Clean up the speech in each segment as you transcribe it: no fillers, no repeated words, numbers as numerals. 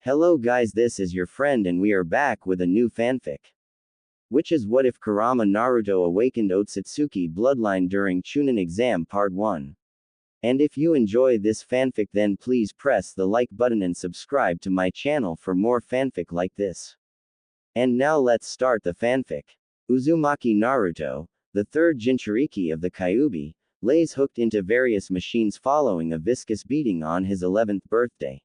Hello guys, this is your friend and we are back with a new fanfic. Which is what if Kurama Naruto awakened Otsutsuki bloodline during Chunin exam part 1. And if you enjoy this fanfic then please press the like button and subscribe to my channel for more fanfic like this. And now let's start the fanfic. Uzumaki Naruto, the third Jinchuriki of the Kyuubi, lays hooked into various machines following a viscous beating on his 11th birthday.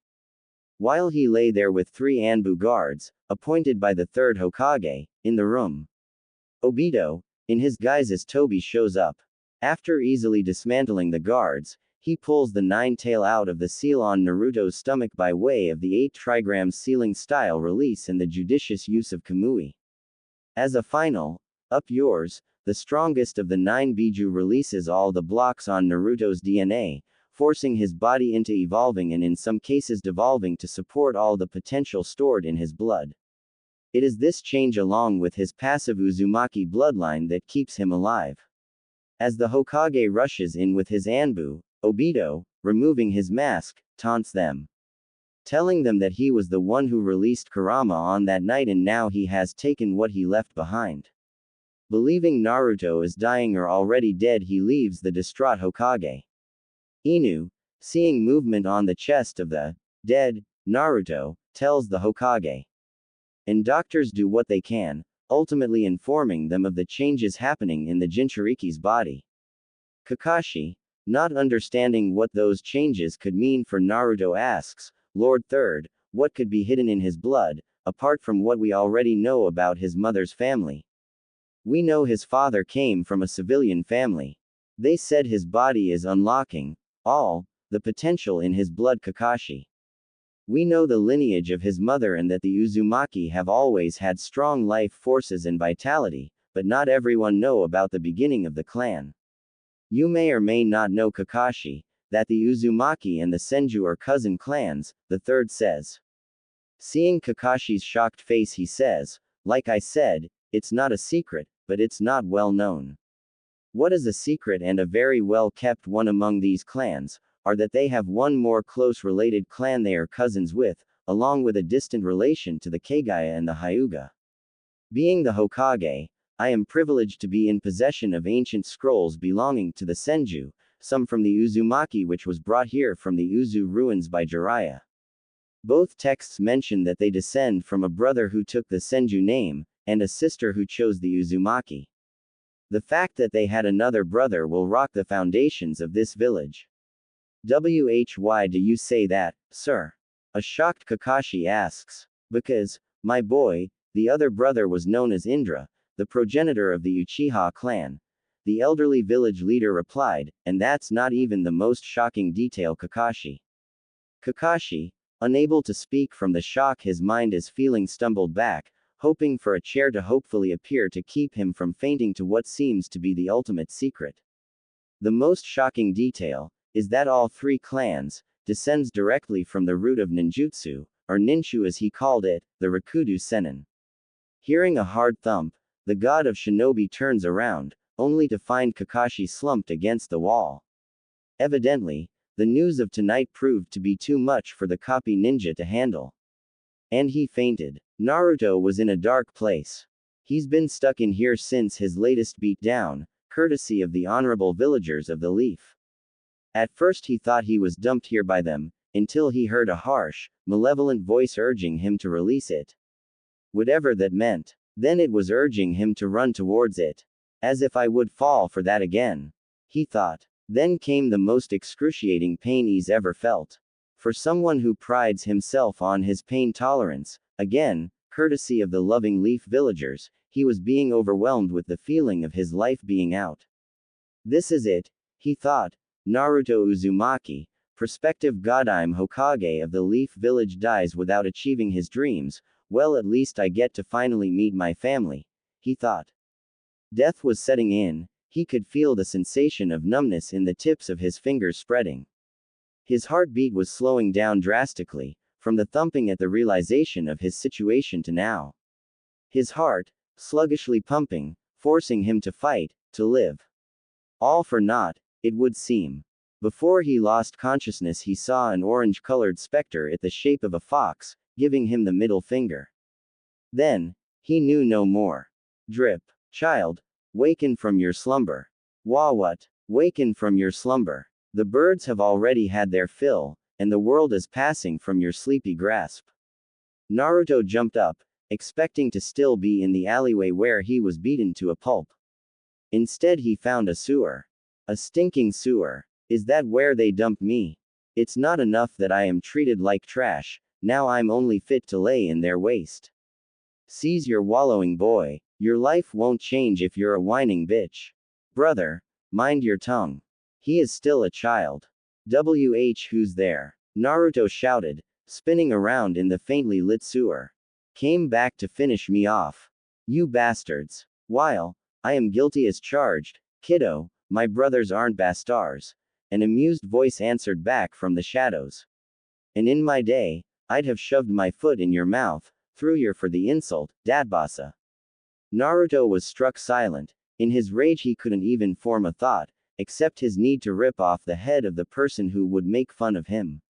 While he lay there with 3 Anbu guards, appointed by the third Hokage, in the room, Obito, in his guise as Tobi shows up. After easily dismantling the guards, he pulls the 9-tail out of the seal on Naruto's stomach by way of the 8 trigrams sealing style release and the judicious use of Kamui. As a final, up yours, the strongest of the 9 Biju releases all the blocks on Naruto's DNA, forcing his body into evolving and in some cases devolving to support all the potential stored in his blood. It is this change along with his passive Uzumaki bloodline that keeps him alive. As the Hokage rushes in with his Anbu, Obito, removing his mask, taunts them, telling them that he was the one who released Kurama on that night and now he has taken what he left behind. Believing Naruto is dying or already dead, he leaves the distraught Hokage. Inu, seeing movement on the chest of the dead Naruto, tells the Hokage. And doctors do what they can, ultimately informing them of the changes happening in the Jinchuriki's body. Kakashi, not understanding what those changes could mean for Naruto, asks, Lord Third, what could be hidden in his blood, apart from what we already know about his mother's family? We know his father came from a civilian family. They said his body is unlocking all the potential in his blood. Kakashi. We know the lineage of his mother and that the Uzumaki have always had strong life forces and vitality, but not everyone know about the beginning of the clan. You may or may not know, Kakashi, that the Uzumaki and the Senju are cousin clans, the third says. Seeing Kakashi's shocked face, he says, like I said, it's not a secret, but it's not well known. What is a secret and a very well kept one among these clans, are that they have one more close related clan they are cousins with, along with a distant relation to the Kagaya and the Hyuga. Being the Hokage, I am privileged to be in possession of ancient scrolls belonging to the Senju, some from the Uzumaki which was brought here from the Uzu ruins by Jiraiya. Both texts mention that they descend from a brother who took the Senju name, and a sister who chose the Uzumaki. The fact that they had another brother will rock the foundations of this village. Why do you say that, sir? A shocked Kakashi asks. Because, my boy, the other brother was known as Indra, the progenitor of the Uchiha clan. The elderly village leader replied, and that's not even the most shocking detail. Kakashi. Kakashi, unable to speak from the shock his mind is feeling, stumbled back, hoping for a chair to hopefully appear to keep him from fainting to what seems to be the ultimate secret. The most shocking detail is that all 3 clans descends directly from the root of ninjutsu, or ninshu as he called it, the Rikudo Sennin. Hearing a hard thump, the god of shinobi turns around, only to find Kakashi slumped against the wall. Evidently, the news of tonight proved to be too much for the copy ninja to handle. And he fainted. Naruto was in a dark place. He's been stuck in here since his latest beatdown, courtesy of the honorable villagers of the Leaf. At first he thought he was dumped here by them, until he heard a harsh, malevolent voice urging him to release it. Whatever that meant. Then it was urging him to run towards it. As if I would fall for that again, he thought. Then came the most excruciating pain he's ever felt. For someone who prides himself on his pain tolerance, again, courtesy of the loving Leaf villagers, he was being overwhelmed with the feeling of his life being out. This is it, he thought. Naruto Uzumaki, prospective Godime Hokage of the Leaf village, dies without achieving his dreams. Well, at least I get to finally meet my family, he thought. Death was setting in. He could feel the sensation of numbness in the tips of his fingers spreading. His heartbeat was slowing down drastically, from the thumping at the realization of his situation to now. His heart, sluggishly pumping, forcing him to fight, to live. All for naught, it would seem. Before he lost consciousness he saw an orange-colored specter in the shape of a fox, giving him the middle finger. Then, he knew no more. Drip. Child, waken from your slumber. Wah what? Waken from your slumber. The birds have already had their fill, and the world is passing from your sleepy grasp. Naruto jumped up, expecting to still be in the alleyway where he was beaten to a pulp. Instead he found a sewer. A stinking sewer. Is that where they dumped me? It's not enough that I am treated like trash, now I'm only fit to lay in their waste. Seize your wallowing boy, your life won't change if you're a whining bitch. Brother, mind your tongue. He is still a child. Who's there? Naruto shouted, spinning around in the faintly lit sewer. Came back to finish me off. You bastards. While I am guilty as charged, kiddo, my brothers aren't bastards. An amused voice answered back from the shadows. And in my day, I'd have shoved my foot in your mouth, through your for the insult, Dadbasa. Naruto was struck silent. In his rage he couldn't even form a thought, except his need to rip off the head of the person who would make fun of him.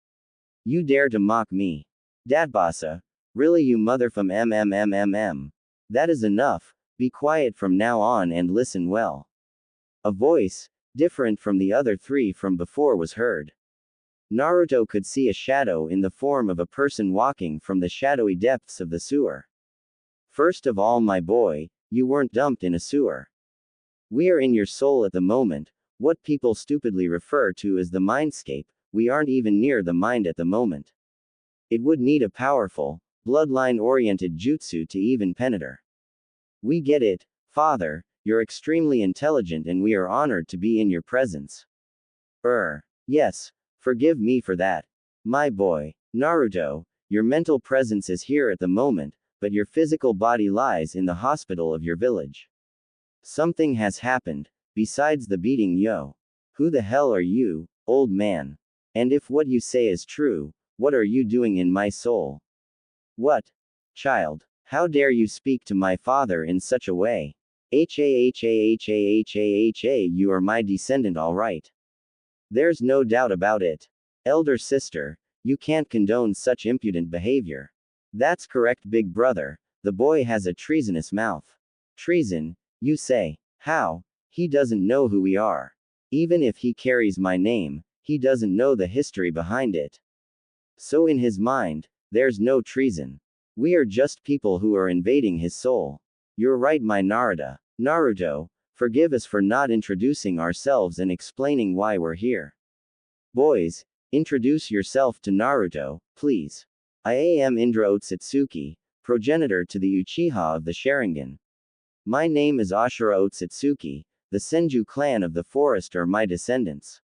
You dare to mock me? Dadbasa? Really, you mother from MMMMM. That is enough, be quiet from now on and listen well. A voice, different from the other three from before, was heard. Naruto could see a shadow in the form of a person walking from the shadowy depths of the sewer. First of all, my boy, you weren't dumped in a sewer. We are in your soul at the moment, what people stupidly refer to as the mindscape. We aren't even near the mind at the moment. It would need a powerful, bloodline-oriented jutsu to even penetrate. We get it, father, you're extremely intelligent and we are honored to be in your presence. Yes, forgive me for that. My boy, Naruto, your mental presence is here at the moment, but your physical body lies in the hospital of your village. Something has happened, besides the beating yo. Who the hell are you, old man? And if what you say is true, what are you doing in my soul? What? Child, how dare you speak to my father in such a way? You are my descendant, all right. There's no doubt about it. Elder sister, you can't condone such impudent behavior. That's correct, big brother, the boy has a treasonous mouth. Treason, you say? How? He doesn't know who we are. Even if he carries my name, he doesn't know the history behind it. So in his mind, there's no treason. We are just people who are invading his soul. You're right, my Naruto, forgive us for not introducing ourselves and explaining why we're here. Boys, introduce yourself to Naruto, please. I am Indra Otsutsuki, progenitor to the Uchiha of the Sharingan. My name is Ashura Otsutsuki, the Senju clan of the forest are my descendants.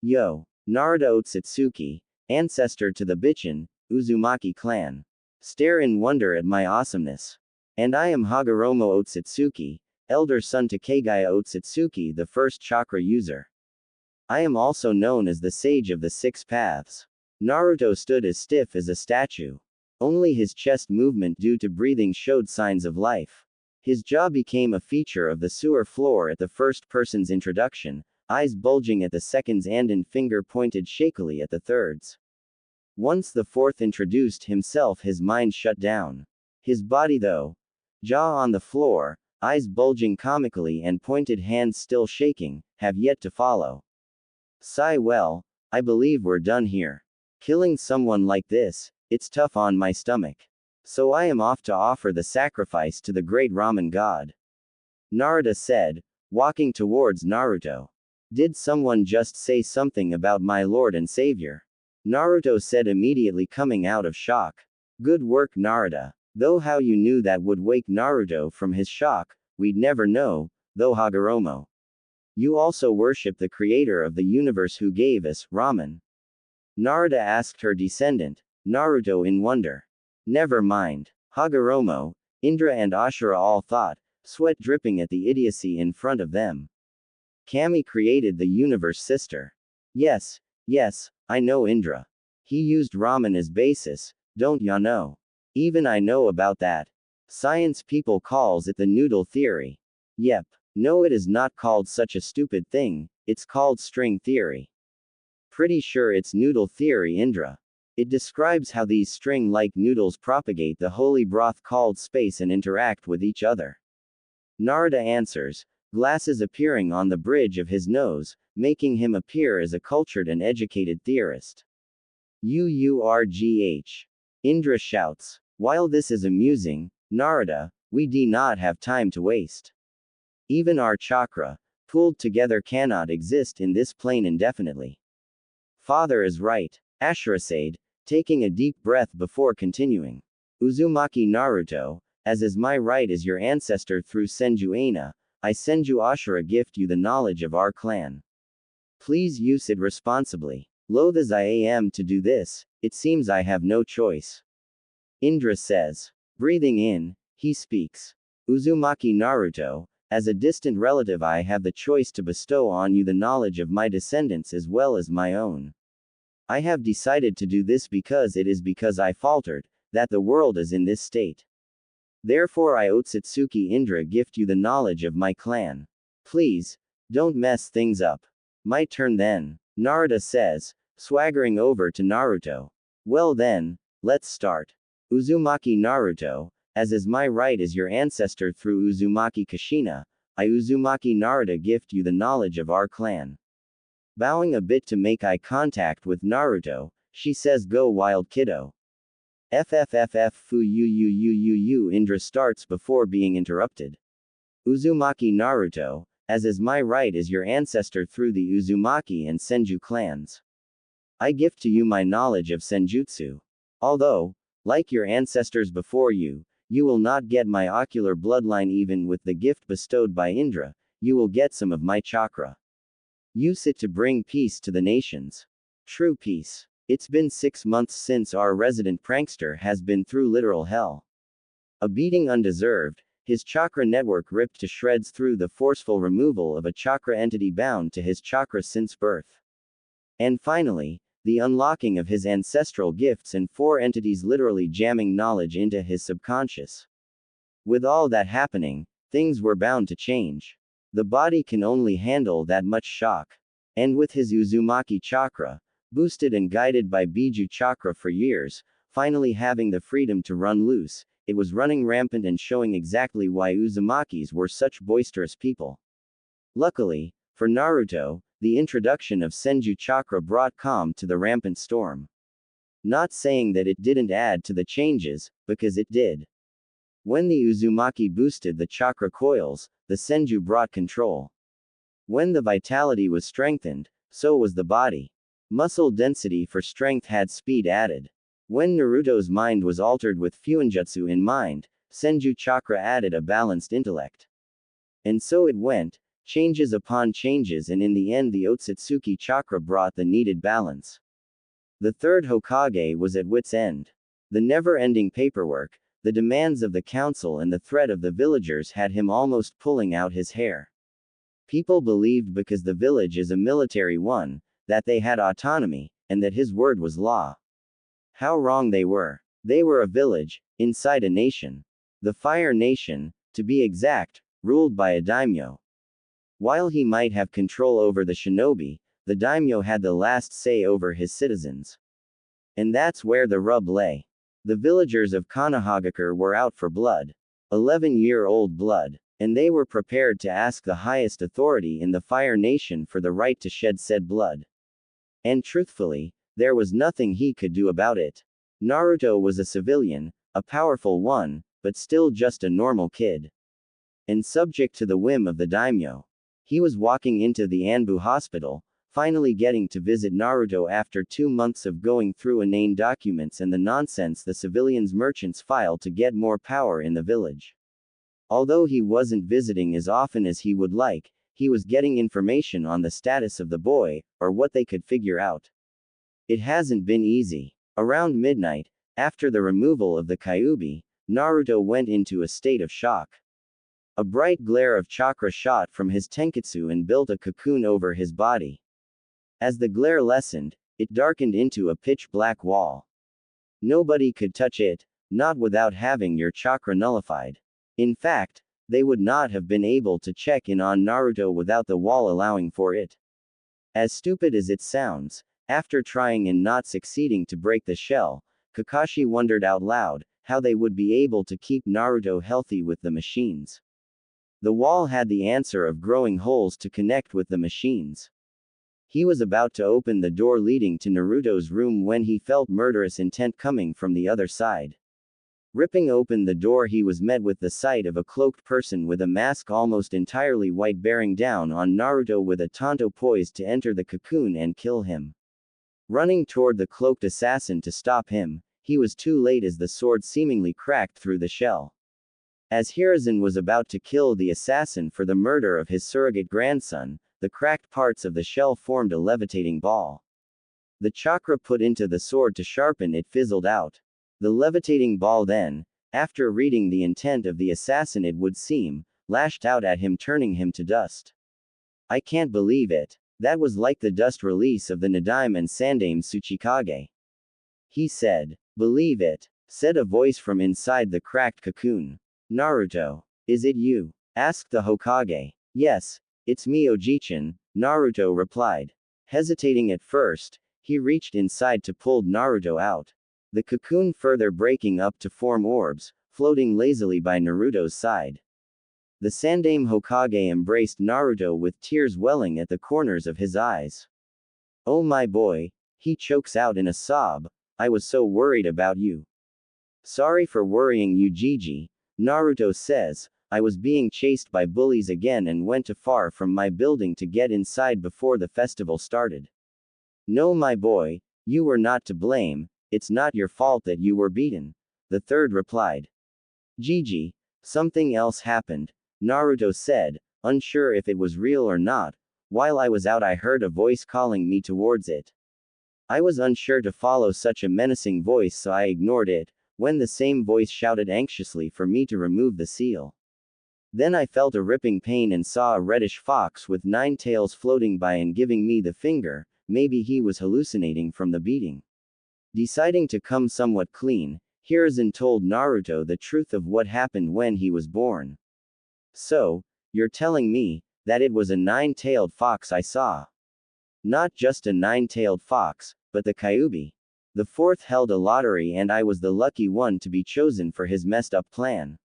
Yo, Naruto Otsutsuki, ancestor to the Bichin, Uzumaki clan. Stare in wonder at my awesomeness. And I am Hagoromo Otsutsuki, elder son to Kagaya Otsutsuki, the first chakra user. I am also known as the Sage of the Six Paths. Naruto stood as stiff as a statue. Only his chest movement due to breathing showed signs of life. His jaw became a feature of the sewer floor at the first person's introduction, eyes bulging at the seconds and finger pointed shakily at the thirds. Once the fourth introduced himself, his mind shut down. His body, though, jaw on the floor, eyes bulging comically and pointed hands still shaking, have yet to follow. Sigh, well, I believe we're done here. Killing someone like this, it's tough on my stomach. So I am off to offer the sacrifice to the great ramen god. Narada said, walking towards Naruto. Did someone just say something about my lord and savior? Naruto said immediately, coming out of shock. Good work, Narada. Though how you knew that would wake Naruto from his shock, we'd never know, though Hagoromo. You also worship the creator of the universe who gave us ramen. Narada asked her descendant, Naruto, in wonder. Never mind. Hagoromo, Indra and Ashura all thought, sweat dripping at the idiocy in front of them. Kami created the universe, sister. Yes, I know Indra. He used ramen as basis, don't ya know? Even I know about that. Science people calls it the noodle theory. Yep. No, it is not called such a stupid thing, it's called string theory. Pretty sure it's noodle theory, Indra. It describes how these string-like noodles propagate the holy broth called space and interact with each other. Narada answers, glasses appearing on the bridge of his nose, making him appear as a cultured and educated theorist. Urgh. Indra shouts. While this is amusing, Narada, we do not have time to waste. Even our chakra, pooled together, cannot exist in this plane indefinitely. Father is right. Ashura said, taking a deep breath before continuing. Uzumaki Naruto, as is my right as your ancestor through Senju Aina, I Senju Ashura gift you the knowledge of our clan. Please use it responsibly. Loath as I am to do this, it seems I have no choice. Indra says. Breathing in, he speaks. Uzumaki Naruto, as a distant relative I have the choice to bestow on you the knowledge of my descendants as well as my own. I have decided to do this because it is because I faltered, that the world is in this state. Therefore I Otsutsuki Indra gift you the knowledge of my clan. Please, don't mess things up. My turn then, Narada says, swaggering over to Naruto. Well then, let's start. Uzumaki Naruto, as is my right as your ancestor through Uzumaki Kushina, I Uzumaki Narada gift you the knowledge of our clan. Bowing a bit to make eye contact with Naruto, she says go wild kiddo. FFFF fu you Indra starts before being interrupted. Uzumaki Naruto, as is my right as your ancestor through the Uzumaki and Senju clans. I gift to you my knowledge of Senjutsu. Although, like your ancestors before you, you will not get my ocular bloodline even with the gift bestowed by Indra, you will get some of my chakra. Use it to bring peace to the nations. True peace. It's been 6 months since our resident prankster has been through literal hell. A beating undeserved, his chakra network ripped to shreds through the forceful removal of a chakra entity bound to his chakra since birth. And finally, the unlocking of his ancestral gifts and 4 entities literally jamming knowledge into his subconscious. With all that happening, things were bound to change. The body can only handle that much shock. And with his Uzumaki chakra, boosted and guided by Biju chakra for years, finally having the freedom to run loose, it was running rampant and showing exactly why Uzumakis were such boisterous people. Luckily, for Naruto, the introduction of Senju chakra brought calm to the rampant storm. Not saying that it didn't add to the changes, because it did. When the Uzumaki boosted the chakra coils, the Senju brought control. When the vitality was strengthened, so was the body. Muscle density for strength had speed added. When Naruto's mind was altered with Fuinjutsu in mind, Senju chakra added a balanced intellect. And so it went, changes upon changes, and in the end the Otsutsuki chakra brought the needed balance. The third Hokage was at wit's end. The never-ending paperwork, the demands of the council and the threat of the villagers had him almost pulling out his hair. People believed because the village is a military one, that they had autonomy, and that his word was law. How wrong they were. They were a village, inside a nation. The Fire Nation, to be exact, ruled by a daimyo. While he might have control over the shinobi, the daimyo had the last say over his citizens. And that's where the rub lay. The villagers of Konoha were out for blood. 11-year-old blood. And they were prepared to ask the highest authority in the Fire Nation for the right to shed said blood. And truthfully, there was nothing he could do about it. Naruto was a civilian, a powerful one, but still just a normal kid. And subject to the whim of the daimyo. He was walking into the Anbu hospital, finally getting to visit Naruto after 2 months of going through inane documents and the nonsense the civilians merchants file to get more power in the village. Although he wasn't visiting as often as he would like, he was getting information on the status of the boy, or what they could figure out. It hasn't been easy. Around midnight, after the removal of the Kyuubi, Naruto went into a state of shock. A bright glare of chakra shot from his tenketsu and built a cocoon over his body. As the glare lessened, it darkened into a pitch-black wall. Nobody could touch it, not without having your chakra nullified. In fact, they would not have been able to check in on Naruto without the wall allowing for it. As stupid as it sounds, After trying and not succeeding to break the shell, Kakashi wondered out loud how they would be able to keep Naruto healthy with the machines. The wall had the answer of growing holes to connect with the machines. He was about to open the door leading to Naruto's room when he felt murderous intent coming from the other side. Ripping open the door, he was met with the sight of a cloaked person with a mask almost entirely white bearing down on Naruto with a tanto poised to enter the cocoon and kill him. Running toward the cloaked assassin to stop him, he was too late as the sword seemingly cracked through the shell. As Hiruzen was about to kill the assassin for the murder of his surrogate grandson, the cracked parts of the shell formed a levitating ball. The chakra put into the sword to sharpen it fizzled out. The levitating ball then, after reading the intent of the assassin it would seem, lashed out at him turning him to dust. I can't believe it. That was like the dust release of the Nadaime and Sandaime Tsuchikage. He said. Believe it, said a voice from inside the cracked cocoon. Naruto. Is it you? Asked the Hokage. Yes, it's me Oji-chan, Naruto replied. Hesitating at first, he reached inside to pull Naruto out. The cocoon further breaking up to form orbs, floating lazily by Naruto's side. The Sandaime Hokage embraced Naruto with tears welling at the corners of his eyes. Oh my boy, he chokes out in a sob, I was so worried about you. Sorry for worrying you Gigi, Naruto says, I was being chased by bullies again and went too far from my building to get inside before the festival started. No my boy, you were not to blame, it's not your fault that you were beaten, the third replied. Gigi, something else happened, Naruto said, unsure if it was real or not. While I was out I heard a voice calling me towards it. I was unsure to follow such a menacing voice so I ignored it, when the same voice shouted anxiously for me to remove the seal. Then I felt a ripping pain and saw a reddish fox with 9 tails floating by and giving me the finger, maybe he was hallucinating from the beating. Deciding to come somewhat clean, Hiruzen told Naruto the truth of what happened when he was born. So, you're telling me that it was a 9-tailed fox I saw? Not just a 9-tailed fox, but the Kyuubi. The fourth held a lottery and I was the lucky one to be chosen for his messed up plan.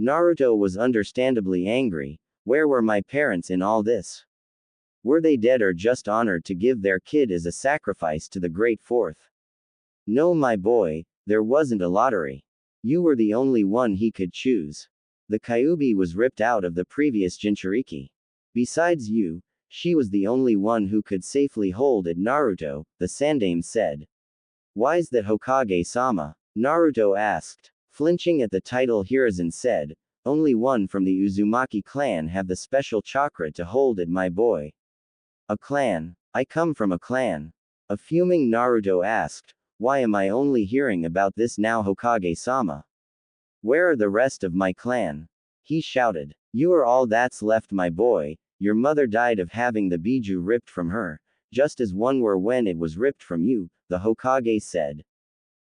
Naruto was understandably angry. Where were my parents in all this? Were they dead or just honored to give their kid as a sacrifice to the Great Fourth? No my boy, there wasn't a lottery. You were the only one he could choose. The Kyuubi was ripped out of the previous Jinchuriki. Besides you, she was the only one who could safely hold it Naruto, the Sandaime said. Why's that Hokage-sama? Naruto asked. Flinching at the title Hiruzen said, only one from the Uzumaki clan have the special chakra to hold it my boy. A clan? I come from a clan. A fuming Naruto asked, why am I only hearing about this now Hokage-sama? Where are the rest of my clan? He shouted. You are all that's left my boy, your mother died of having the biju ripped from her, just as one were when it was ripped from you, the Hokage said.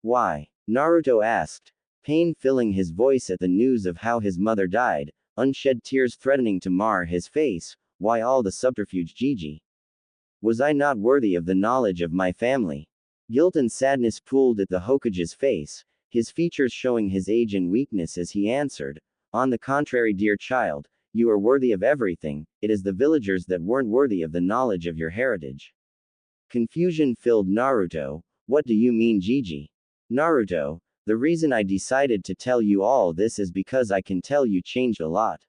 Why? Naruto asked, pain filling his voice at the news of how his mother died, unshed tears threatening to mar his face, why all the subterfuge Gigi? Was I not worthy of the knowledge of my family? Guilt and sadness pooled at the Hokage's face, his features showing his age and weakness as he answered, on the contrary dear child, you are worthy of everything, it is the villagers that weren't worthy of the knowledge of your heritage. Confusion filled Naruto, what do you mean Gigi? Naruto, the reason I decided to tell you all this is because I can tell you changed a lot.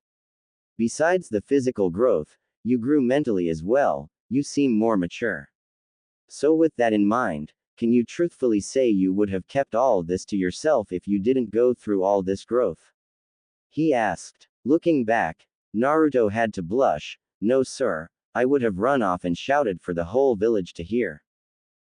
Besides the physical growth, you grew mentally as well, you seem more mature. So with that in mind, can you truthfully say you would have kept all this to yourself if you didn't go through all this growth? He asked. Looking back, Naruto had to blush, no sir, I would have run off and shouted for the whole village to hear.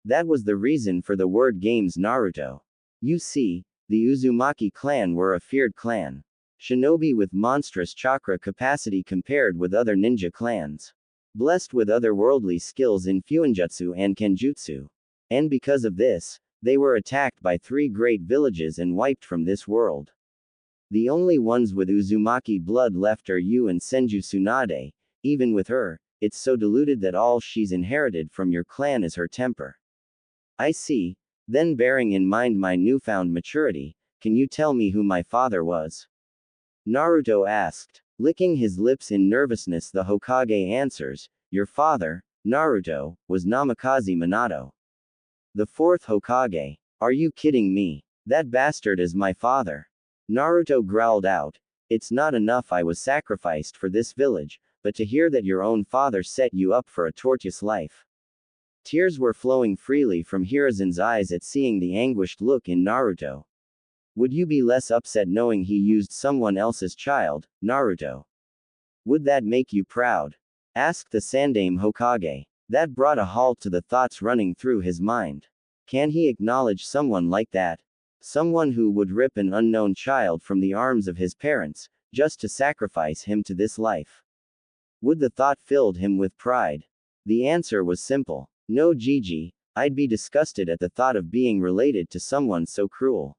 That was the reason for the word games Naruto. You see, the Uzumaki clan were a feared clan. Shinobi with monstrous chakra capacity compared with other ninja clans. Blessed with otherworldly skills in Fuinjutsu and Kenjutsu. And because of this, they were attacked by 3 great villages and wiped from this world. The only ones with Uzumaki blood left are you and Senju Tsunade. Even with her, it's so diluted that all she's inherited from your clan is her temper. I see. Then bearing in mind my newfound maturity, can you tell me who my father was? Naruto asked. Licking his lips in nervousness, the Hokage answers, your father, Naruto, was Namikaze Minato. The fourth Hokage. Are you kidding me? That bastard is my father. Naruto growled out, it's not enough I was sacrificed for this village, but to hear that your own father set you up for a tortuous life. Tears were flowing freely from Hiruzen's eyes at seeing the anguished look in Naruto. Would you be less upset knowing he used someone else's child, Naruto? Would that make you proud? Asked the Sandaime Hokage. That brought a halt to the thoughts running through his mind. Can he acknowledge someone like that? Someone who would rip an unknown child from the arms of his parents, just to sacrifice him to this life? Would the thought filled him with pride? The answer was simple. No, Gigi, I'd be disgusted at the thought of being related to someone so cruel.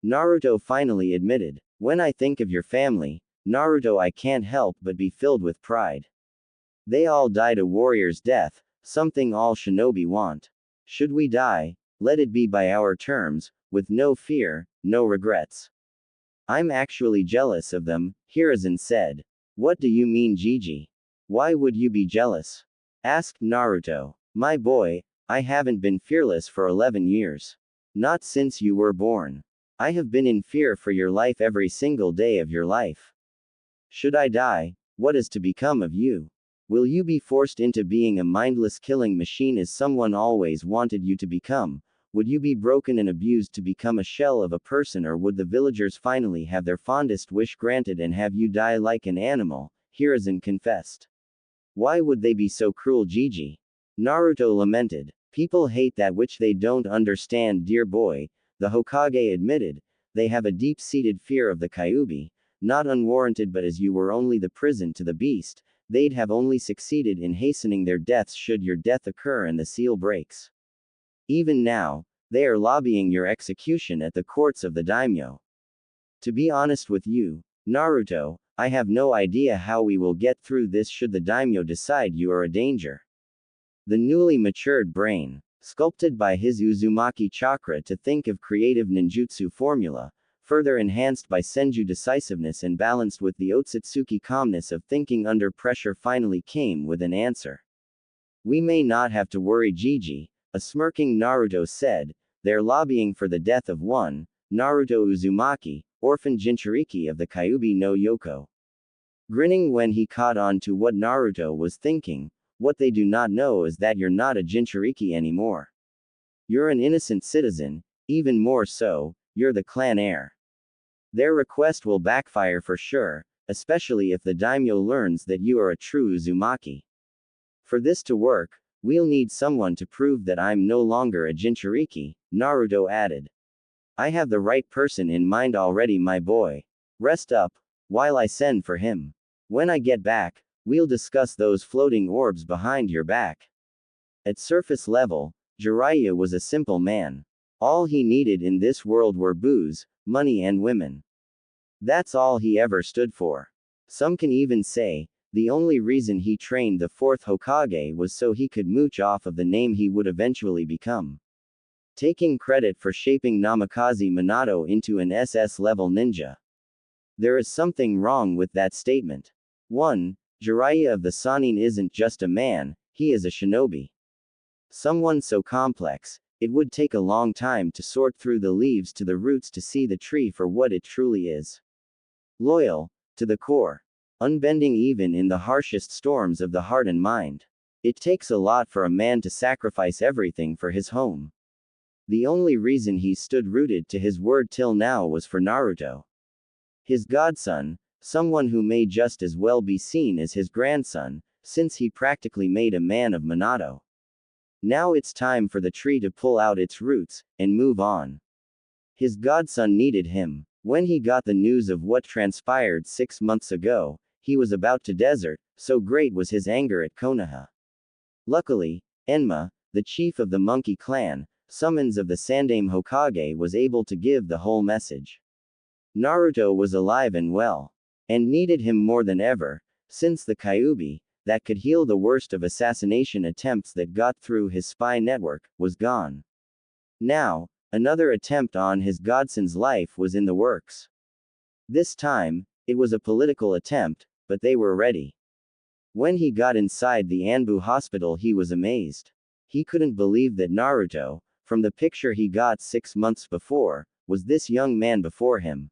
Naruto finally admitted. When I think of your family, Naruto, I can't help but be filled with pride. They all died a warrior's death, something all shinobi want. Should we die, let it be by our terms, with no fear, no regrets. I'm actually jealous of them, Hiruzen said. What do you mean, Gigi? Why would you be jealous? Asked Naruto. My boy, I haven't been fearless for 11 years. Not since you were born. I have been in fear for your life every single day of your life. Should I die, what is to become of you? Will you be forced into being a mindless killing machine as someone always wanted you to become? Would you be broken and abused to become a shell of a person, or would the villagers finally have their fondest wish granted and have you die like an animal? Hiruzen confessed. Why would they be so cruel, Gigi? Naruto lamented. People hate that which they don't understand, dear boy, the Hokage admitted. They have a deep-seated fear of the Kyuubi, not unwarranted, but as you were only the prison to the beast, they'd have only succeeded in hastening their deaths should your death occur and the seal breaks. Even now, they are lobbying your execution at the courts of the daimyo. To be honest with you, Naruto, I have no idea how we will get through this should the daimyo decide you are a danger. The newly matured brain, sculpted by his Uzumaki chakra to think of creative ninjutsu formula, further enhanced by Senju decisiveness and balanced with the Otsutsuki calmness of thinking under pressure, finally came with an answer. We may not have to worry, Gigi, a smirking Naruto said. They're lobbying for the death of one, Naruto Uzumaki, orphan Jinchuriki of the Kyuubi no Yoko. Grinning when he caught on to what Naruto was thinking, what they do not know is that you're not a Jinchuriki anymore. You're an innocent citizen, even more so, you're the clan heir. Their request will backfire for sure, especially if the daimyo learns that you are a true Uzumaki. For this to work, we'll need someone to prove that I'm no longer a Jinchuriki, Naruto added. I have the right person in mind already, my boy. Rest up, while I send for him. When I get back, we'll discuss those floating orbs behind your back. At surface level, Jiraiya was a simple man. All he needed in this world were booze, money and women. That's all he ever stood for. Some can even say, the only reason he trained the fourth Hokage was so he could mooch off of the name he would eventually become. Taking credit for shaping Namikaze Minato into an SS-level ninja. There is something wrong with that statement. 1. Jiraiya of the Sannin isn't just a man, he is a shinobi. Someone so complex, it would take a long time to sort through the leaves to the roots to see the tree for what it truly is. Loyal, to the core. Unbending even in the harshest storms of the heart and mind. It takes a lot for a man to sacrifice everything for his home. The only reason he stood rooted to his word till now was for Naruto. His godson, someone who may just as well be seen as his grandson, since he practically made a man of Minato. Now it's time for the tree to pull out its roots, and move on. His godson needed him. When he got the news of what transpired 6 months ago, he was about to desert, so great was his anger at Konoha. Luckily, Enma, the chief of the monkey clan, summons of the Sandaime Hokage, was able to give the whole message. Naruto was alive and well, and needed him more than ever, since the Kyuubi, that could heal the worst of assassination attempts that got through his spy network, was gone. Now, another attempt on his godson's life was in the works. This time, it was a political attempt, but they were ready. When he got inside the Anbu hospital, he was amazed. He couldn't believe that Naruto, from the picture he got 6 months before, was this young man before him.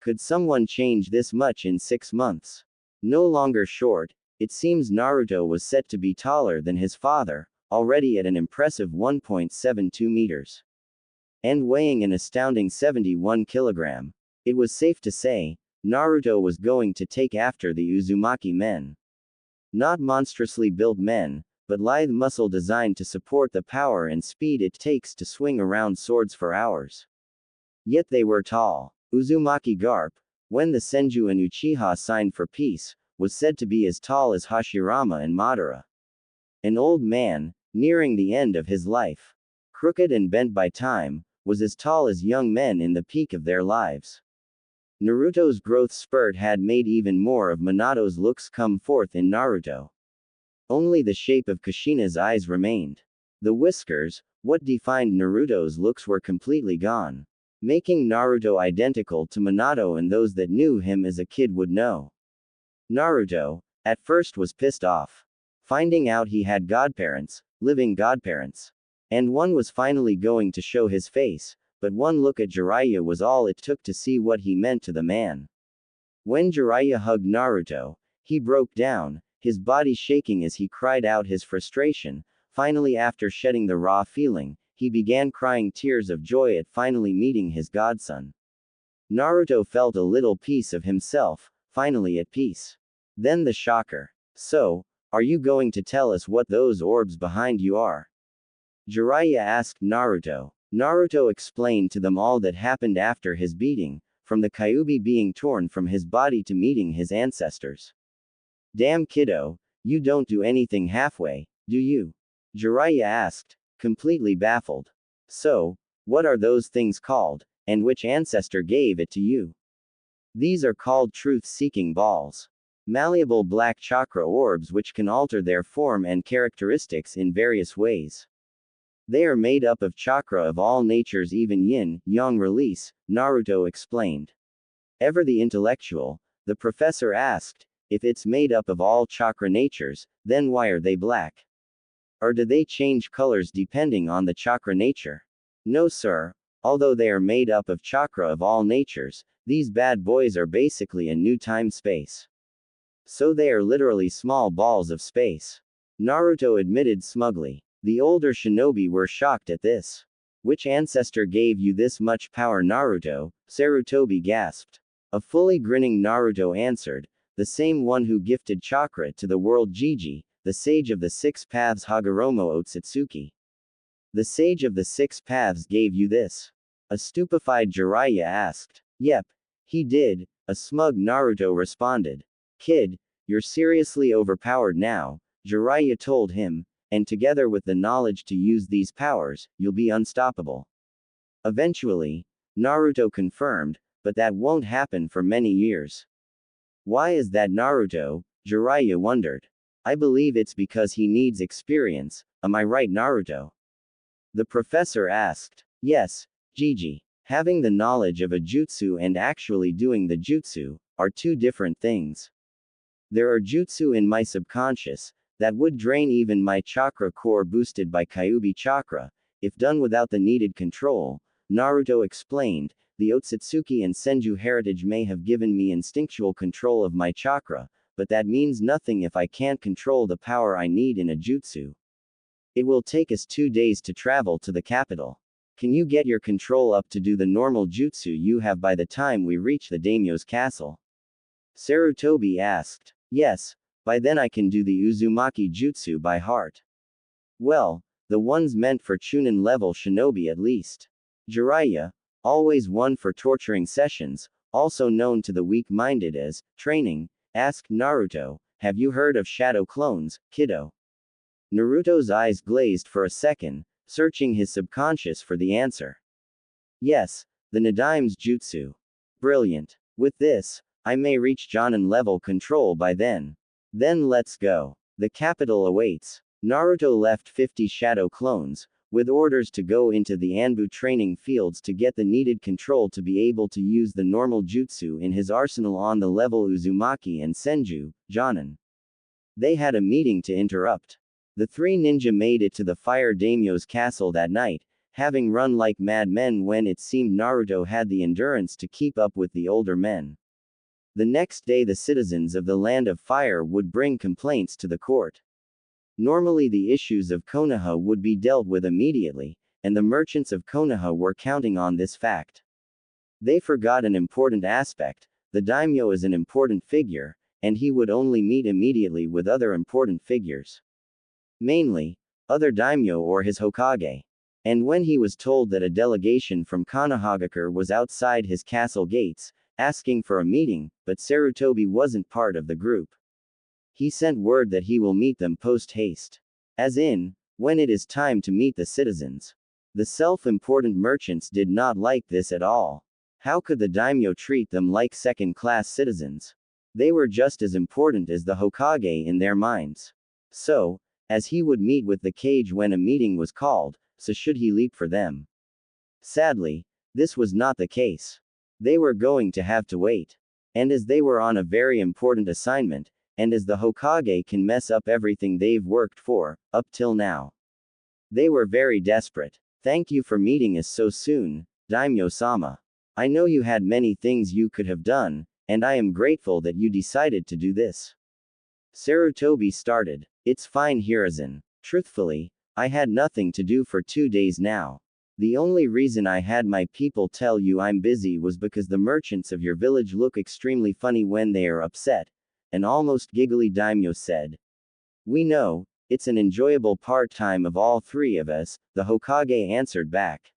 Could someone change this much in 6 months? No longer short, it seems Naruto was set to be taller than his father, already at an impressive 1.72 meters. And weighing an astounding 71 kilogram. It was safe to say, Naruto was going to take after the Uzumaki men. Not monstrously built men, but lithe muscle designed to support the power and speed it takes to swing around swords for hours. Yet they were tall. Uzumaki Garp, when the Senju and Uchiha signed for peace, was said to be as tall as Hashirama and Madara. An old man, nearing the end of his life, crooked and bent by time, was as tall as young men in the peak of their lives. Naruto's growth spurt had made even more of Minato's looks come forth in Naruto. Only the shape of Kushina's eyes remained. The whiskers, what defined Naruto's looks, were completely gone, making Naruto identical to Minato and those that knew him as a kid would know. Naruto, at first, was pissed off, finding out he had godparents, living godparents. And one was finally going to show his face, but one look at Jiraiya was all it took to see what he meant to the man. When Jiraiya hugged Naruto, he broke down, his body shaking as he cried out his frustration. Finally, after shedding the raw feeling, he began crying tears of joy at finally meeting his godson. Naruto felt a little piece of himself, finally at peace. Then the shocker. So, are you going to tell us what those orbs behind you are? Jiraiya asked Naruto. Naruto explained to them all that happened after his beating, from the Kyuubi being torn from his body to meeting his ancestors. Damn kiddo, you don't do anything halfway, do you? Jiraiya asked, completely baffled. So, what are those things called, and which ancestor gave it to you? These are called truth-seeking balls. Malleable black chakra orbs which can alter their form and characteristics in various ways. They are made up of chakra of all natures, even yin, yang release, Naruto explained. Ever the intellectual, the professor asked, if it's made up of all chakra natures, then why are they black? Or do they change colors depending on the chakra nature? No sir, although they are made up of chakra of all natures, these bad boys are basically a new time-space. So they are literally small balls of space. Naruto admitted smugly. The older shinobi were shocked at this. Which ancestor gave you this much power, Naruto? Sarutobi gasped. A fully grinning Naruto answered, the same one who gifted chakra to the world, Jiji, the sage of the 6 paths, Hagoromo Otsutsuki. The sage of the 6 paths gave you this? A stupefied Jiraiya asked. Yep, he did, a smug Naruto responded. Kid, you're seriously overpowered now, Jiraiya told him, and together with the knowledge to use these powers, you'll be unstoppable. Eventually, Naruto confirmed, but that won't happen for many years. Why is that, Naruto? Jiraiya wondered. I believe it's because he needs experience, am I right, Naruto? The professor asked. Yes, Jiji. Having the knowledge of a jutsu and actually doing the jutsu are two different things. There are jutsu in my subconscious that would drain even my chakra core boosted by Kyuubi chakra, if done without the needed control, Naruto explained. The Otsutsuki and Senju heritage may have given me instinctual control of my chakra, but that means nothing if I can't control the power I need in a jutsu. It will take us 2 days to travel to the capital. Can you get your control up to do the normal jutsu you have by the time we reach the daimyo's castle? Sarutobi asked. Yes, by then I can do the Uzumaki jutsu by heart. Well, the ones meant for Chunin level shinobi at least. Jiraiya, always one for torturing sessions, also known to the weak-minded as training, asked Naruto, have you heard of shadow clones, kiddo? Naruto's eyes glazed for a second, searching his subconscious for the answer. Yes, the Nadime's jutsu. Brilliant. With this, I may reach Jonin level control by then. Then let's go. The capital awaits. Naruto left 50 shadow clones, with orders to go into the Anbu training fields to get the needed control to be able to use the normal jutsu in his arsenal on the level Uzumaki and Senju, Jonin. They had a meeting to interrupt. The three ninja made it to the Fire Daimyo's castle that night, having run like madmen when it seemed Naruto had the endurance to keep up with the older men. The next day the citizens of the Land of Fire would bring complaints to the court. Normally the issues of Konoha would be dealt with immediately, and the merchants of Konoha were counting on this fact. They forgot an important aspect: the daimyo is an important figure, and he would only meet immediately with other important figures. Mainly, other daimyo or his Hokage. And when he was told that a delegation from Konohagakure was outside his castle gates, asking for a meeting, but Sarutobi wasn't part of the group. He sent word that he will meet them post-haste. As in, when it is time to meet the citizens. The self-important merchants did not like this at all. How could the daimyo treat them like second-class citizens? They were just as important as the Hokage in their minds. So, as he would meet with the Kage when a meeting was called, so should he leap for them. Sadly, this was not the case. They were going to have to wait. And as they were on a very important assignment, and as the Hokage can mess up everything they've worked for, up till now. They were very desperate. Thank you for meeting us so soon, Daimyo-sama. I know you had many things you could have done, and I am grateful that you decided to do this. Sarutobi started. It's fine, Hiruzen. Truthfully, I had nothing to do for 2 days now. The only reason I had my people tell you I'm busy was because the merchants of your village look extremely funny when they are upset, an almost giggly daimyo said. We know, it's an enjoyable part-time of all three of us, the Hokage answered back.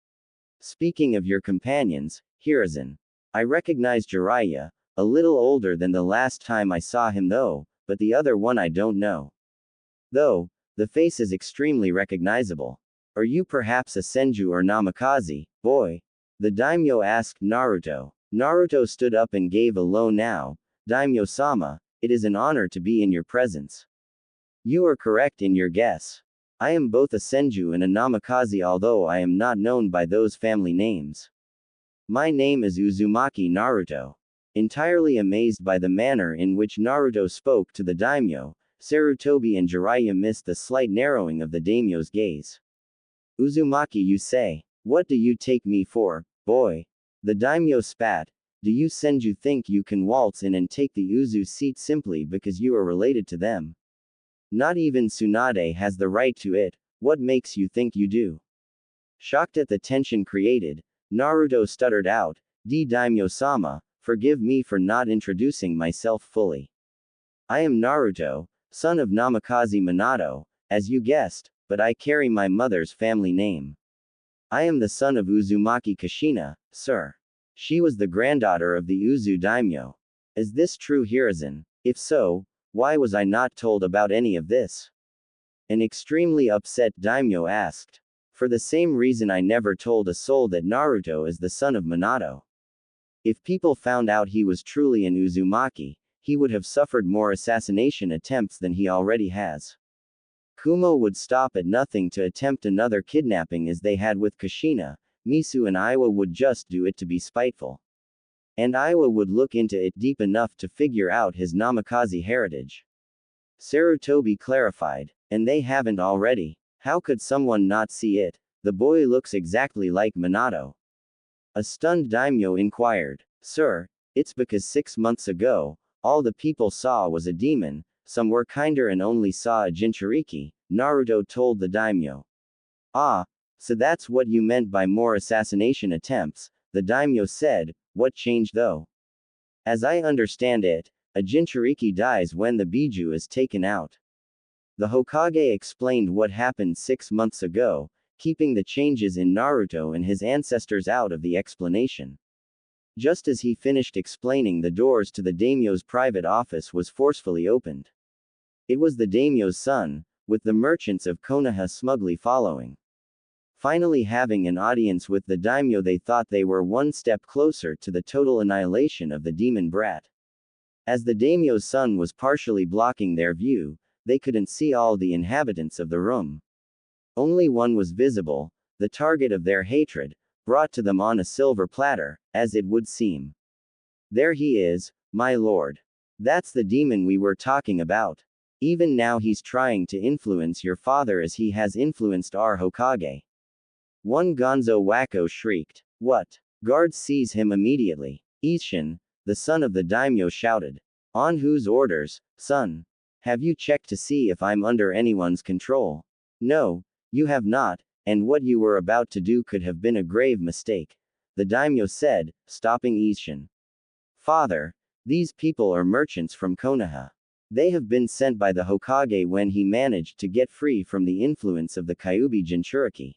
Speaking of your companions, Hiruzen. I recognize Jiraiya, a little older than the last time I saw him though, but the other one I don't know. Though, the face is extremely recognizable. Are you perhaps a Senju or Namikaze, boy? The daimyo asked Naruto. Naruto stood up and gave a low now. Daimyo-sama, it is an honor to be in your presence. You are correct in your guess. I am both a Senju and a Namikaze, although I am not known by those family names. My name is Uzumaki Naruto. Entirely amazed by the manner in which Naruto spoke to the daimyo, Sarutobi and Jiraiya missed the slight narrowing of the daimyo's gaze. Uzumaki, you say? What do you take me for, boy? The daimyo spat. Do you Senju think you can waltz in and take the Uzu seat simply because you are related to them? Not even Tsunade has the right to it. What makes you think you do? Shocked at the tension created, Naruto stuttered out, D daimyo-sama, forgive me for not introducing myself fully. I am Naruto, son of Namikaze Minato, as you guessed, but I carry my mother's family name. I am the son of Uzumaki Kushina, sir. She was the granddaughter of the Uzu daimyo. Is this true, Hiruzen? If so, why was I not told about any of this? An extremely upset daimyo asked. For the same reason I never told a soul that Naruto is the son of Minato. If people found out he was truly an Uzumaki, he would have suffered more assassination attempts than he already has. Kumo would stop at nothing to attempt another kidnapping as they had with Kushina. Misu and Iwa would just do it to be spiteful. And Iwa would look into it deep enough to figure out his Namikaze heritage. Sarutobi clarified. And they haven't already. How could someone not see it? The boy looks exactly like Minato. A stunned daimyo inquired. Sir, it's because 6 months ago, all the people saw was a demon, some were kinder and only saw a Jinchuriki, Naruto told the daimyo. Ah, so that's what you meant by more assassination attempts, the daimyo said. What changed though? As I understand it, a Jinchuriki dies when the Biju is taken out. The Hokage explained what happened 6 months ago, keeping the changes in Naruto and his ancestors out of the explanation. Just as he finished explaining, the doors to the daimyo's private office was forcefully opened. It was the daimyo's son, with the merchants of Konoha smugly following. Finally having an audience with the daimyo, they thought they were one step closer to the total annihilation of the demon brat. As the daimyo's sun was partially blocking their view, they couldn't see all the inhabitants of the room. Only one was visible, the target of their hatred, brought to them on a silver platter, as it would seem. There he is, my lord. That's the demon we were talking about. Even now he's trying to influence your father as he has influenced our Hokage. One Gonzo wacko shrieked. What? Guards seize him immediately. Isshin, the son of the daimyo shouted. On whose orders, son? Have you checked to see if I'm under anyone's control? No, you have not, and what you were about to do could have been a grave mistake, the daimyo said, stopping Isshin. Father, these people are merchants from Konoha. They have been sent by the Hokage when he managed to get free from the influence of the Kyuubi Jinchuriki.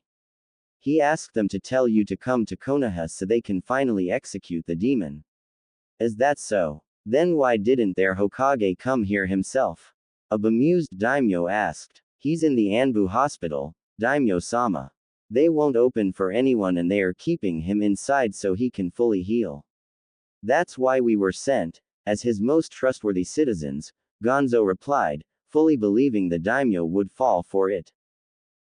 He asked them to tell you to come to Konoha so they can finally execute the demon. Is that so? Then why didn't their Hokage come here himself? A bemused daimyo asked. He's in the Anbu hospital, daimyo-sama. They won't open for anyone and they are keeping him inside so he can fully heal. That's why we were sent, as his most trustworthy citizens, Gonzo replied, fully believing the daimyo would fall for it.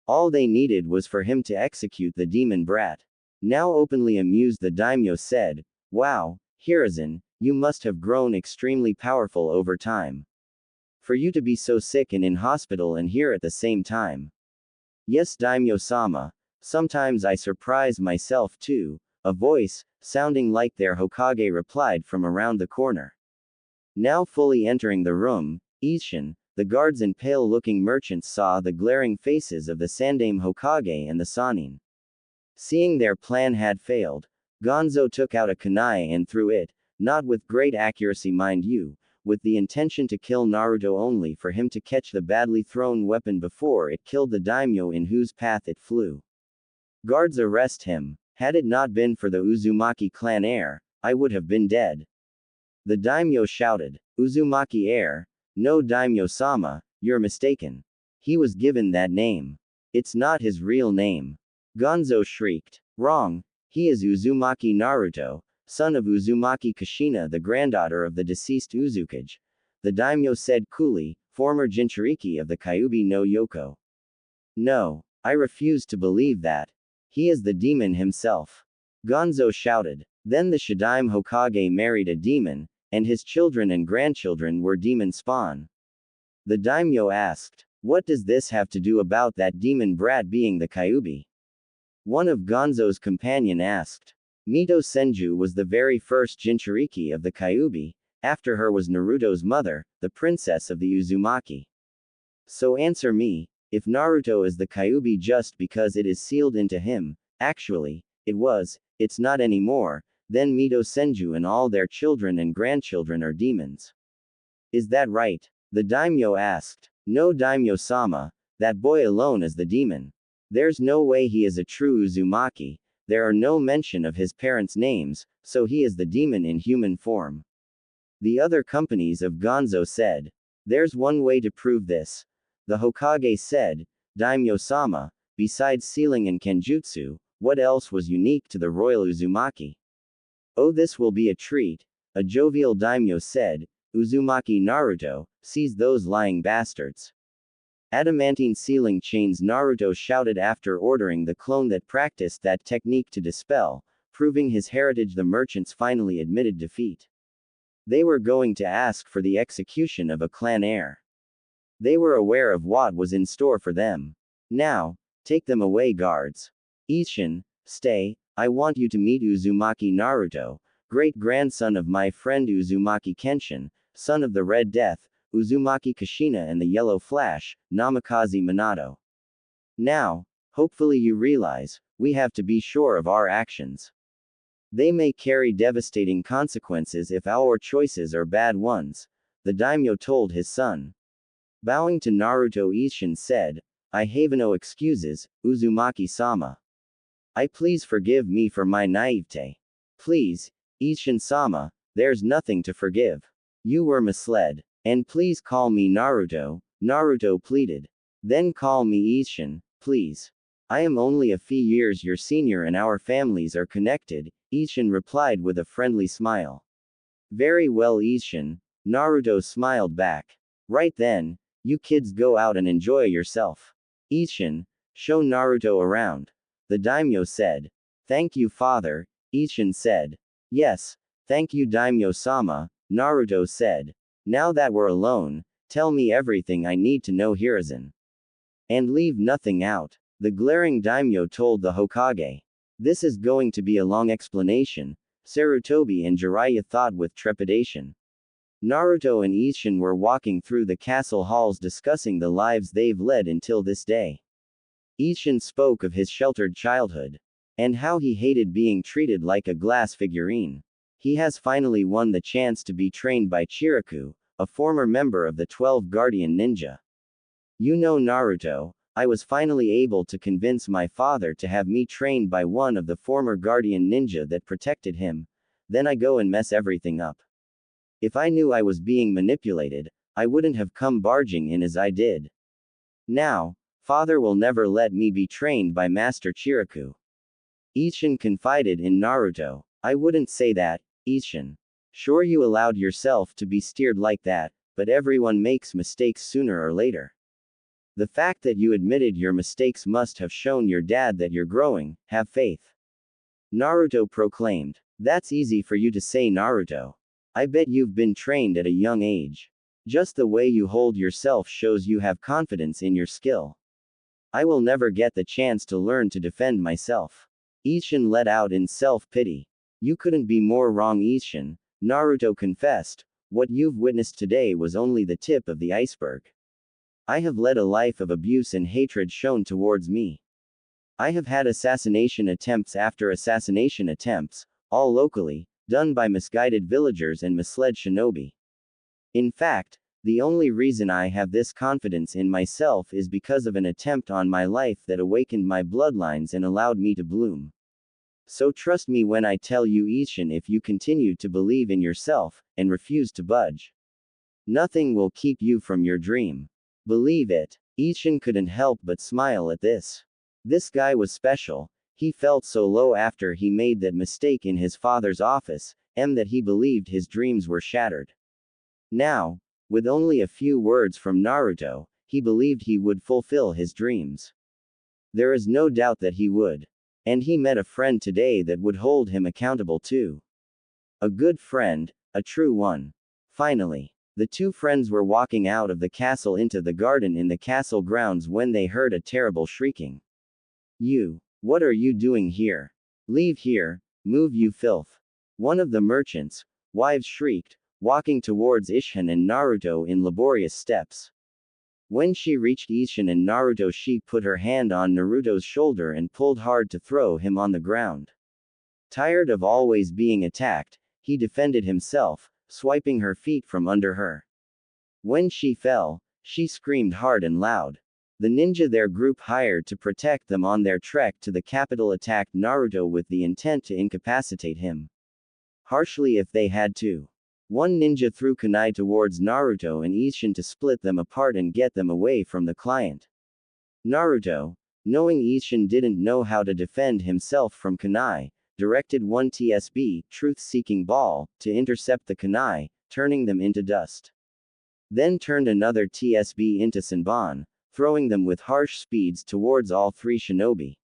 All they needed was for him to execute the demon brat. Now openly amused, the daimyo said, Wow, Hiruzen, you must have grown extremely powerful over time. For you to be so sick and in hospital and here at the same time. Yes, daimyo-sama, sometimes I surprise myself too, a voice, sounding like their Hokage replied from around the corner. Now fully entering the room, Isshin, the guards and pale-looking merchants saw the glaring faces of the Sandaime Hokage and the Sannin. Seeing their plan had failed, Gonzo took out a kunai and threw it, not with great accuracy mind you, with the intention to kill Naruto only for him to catch the badly thrown weapon before it killed the daimyo in whose path it flew. Guards, arrest him. Had it not been for the Uzumaki clan heir, I would have been dead. The daimyo shouted. Uzumaki heir? No, daimyo-sama, you're mistaken. He was given that name. It's not his real name. Gonzo shrieked. Wrong. He is Uzumaki Naruto, son of Uzumaki Kushina, the granddaughter of the deceased Uzukai. The daimyo said coolly, former Jinchuriki of the Kyuubi no Yoko. No, I refuse to believe that. He is the demon himself. Gonzo shouted. Then the Shadaime Hokage married a demon, and his children and grandchildren were demon spawn. The daimyo asked. What does this have to do about that demon brat being the Kyuubi? One of Gonzo's companion asked. Mito Senju was the very first Jinchuriki of the Kyuubi, after her was Naruto's mother, the princess of the Uzumaki. So answer me, if Naruto is the Kyuubi just because it is sealed into him, actually, it's not anymore, then Mito Senju and all their children and grandchildren are demons. Is that right? The daimyo asked. No, daimyo-sama, that boy alone is the demon. There's no way he is a true Uzumaki, there are no mention of his parents' names, so he is the demon in human form. The other companies of Gonzo said. There's one way to prove this. The Hokage said, daimyo-sama, besides sealing and kenjutsu, what else was unique to the royal Uzumaki? Oh, this will be a treat, a jovial daimyo said. Uzumaki Naruto, seize those lying bastards. Adamantine sealing chains, Naruto shouted after ordering the clone that practiced that technique to dispel, proving his heritage. The merchants finally admitted defeat. They were going to ask for the execution of a clan heir. They were aware of what was in store for them. Now, take them away, guards. Isshin, stay, I want you to meet Uzumaki Naruto, great-grandson of my friend Uzumaki Kenshin, son of the Red Death, Uzumaki Kushina and the Yellow Flash, Namikaze Minato. Now, hopefully you realize, we have to be sure of our actions. They may carry devastating consequences if our choices are bad ones, the daimyo told his son. Bowing to Naruto, Isshin said, I have no excuses, Uzumaki-sama. I please forgive me for my naivete. Please, Isshin-sama, there's nothing to forgive. You were misled. And please call me Naruto, Naruto pleaded. Then call me Isshin, please. I am only a few years your senior and our families are connected, Isshin replied with a friendly smile. Very well, Isshin, Naruto smiled back. Right then, you kids go out and enjoy yourself. Isshin, show Naruto around. The daimyo said. Thank you, father, Isshin said. Yes, thank you, daimyo-sama, Naruto said. Now that we're alone, tell me everything I need to know, Hiruzen. And leave nothing out. The glaring daimyo told the Hokage. This is going to be a long explanation, Sarutobi and Jiraiya thought with trepidation. Naruto and Isshin were walking through the castle halls discussing the lives they've led until this day. Isshin spoke of his sheltered childhood. And how he hated being treated like a glass figurine. He has finally won the chance to be trained by Chiraku, a former member of the 12 Guardian Ninja. You know, Naruto, I was finally able to convince my father to have me trained by one of the former Guardian Ninja that protected him. Then I go and mess everything up. If I knew I was being manipulated, I wouldn't have come barging in as I did. Now, father will never let me be trained by Master Chiraku. Isshin confided in Naruto. I wouldn't say that, Isshin. Sure, you allowed yourself to be steered like that, but everyone makes mistakes sooner or later. The fact that you admitted your mistakes must have shown your dad that you're growing. Have faith. Naruto proclaimed. That's easy for you to say, Naruto. I bet you've been trained at a young age. Just the way you hold yourself shows you have confidence in your skill. I will never get the chance to learn to defend myself. Isshin let out in self-pity. You couldn't be more wrong, Isshin, Naruto confessed. What you've witnessed today was only the tip of the iceberg. I have led a life of abuse and hatred shown towards me. I have had assassination attempts after assassination attempts, all locally, done by misguided villagers and misled shinobi. In fact, the only reason I have this confidence in myself is because of an attempt on my life that awakened my bloodlines and allowed me to bloom. So trust me when I tell you, Isshin, if you continue to believe in yourself, and refuse to budge, nothing will keep you from your dream. Believe it. Isshin couldn't help but smile at this. This guy was special. He felt so low after he made that mistake in his father's office, that he believed his dreams were shattered. Now, with only a few words from Naruto, he believed he would fulfill his dreams. There is no doubt that he would. And he met a friend today that would hold him accountable too. A good friend, a true one. Finally, the two friends were walking out of the castle into the garden in the castle grounds when they heard a terrible shrieking. You, what are you doing here? Leave here, move, you filth. One of the merchants' wives shrieked, walking towards Isshin and Naruto in laborious steps. When she reached Isshin and Naruto, she put her hand on Naruto's shoulder and pulled hard to throw him on the ground. Tired of always being attacked, he defended himself, swiping her feet from under her. When she fell, she screamed hard and loud. The ninja their group hired to protect them on their trek to the capital attacked Naruto with the intent to incapacitate him harshly if they had to. One ninja threw kunai towards Naruto and Isshin to split them apart and get them away from the client. Naruto, knowing Isshin didn't know how to defend himself from kunai, directed one TSB, truth-seeking ball, to intercept the kunai, turning them into dust. Then turned another TSB into Senbon, throwing them with harsh speeds towards all three shinobi.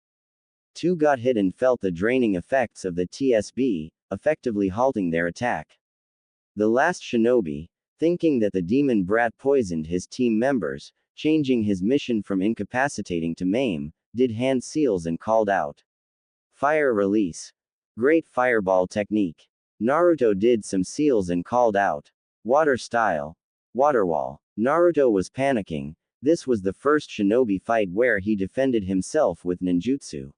Two got hit and felt the draining effects of the TSB, effectively halting their attack. The last shinobi, thinking that the demon brat poisoned his team members, changing his mission from incapacitating to maim, did hand seals and called out. Fire release. Great fireball technique. Naruto did some seals and called out. Water style. Water wall. Naruto was panicking. This was the first shinobi fight where he defended himself with ninjutsu.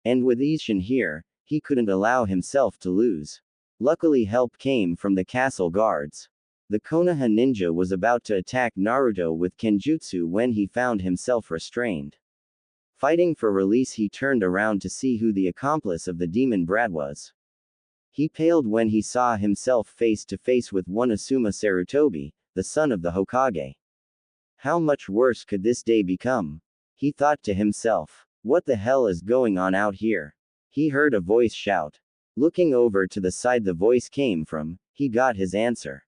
And with Isshin here, he couldn't allow himself to lose. Luckily, help came from the castle guards. The Konoha ninja was about to attack Naruto with kenjutsu when he found himself restrained. Fighting for release, he turned around to see who the accomplice of the demon brat was. He paled when he saw himself face to face with one Asuma Sarutobi, the son of the Hokage. How much worse could this day become? He thought to himself. What the hell is going on out here? He heard a voice shout. Looking over to the side the voice came from, he got his answer.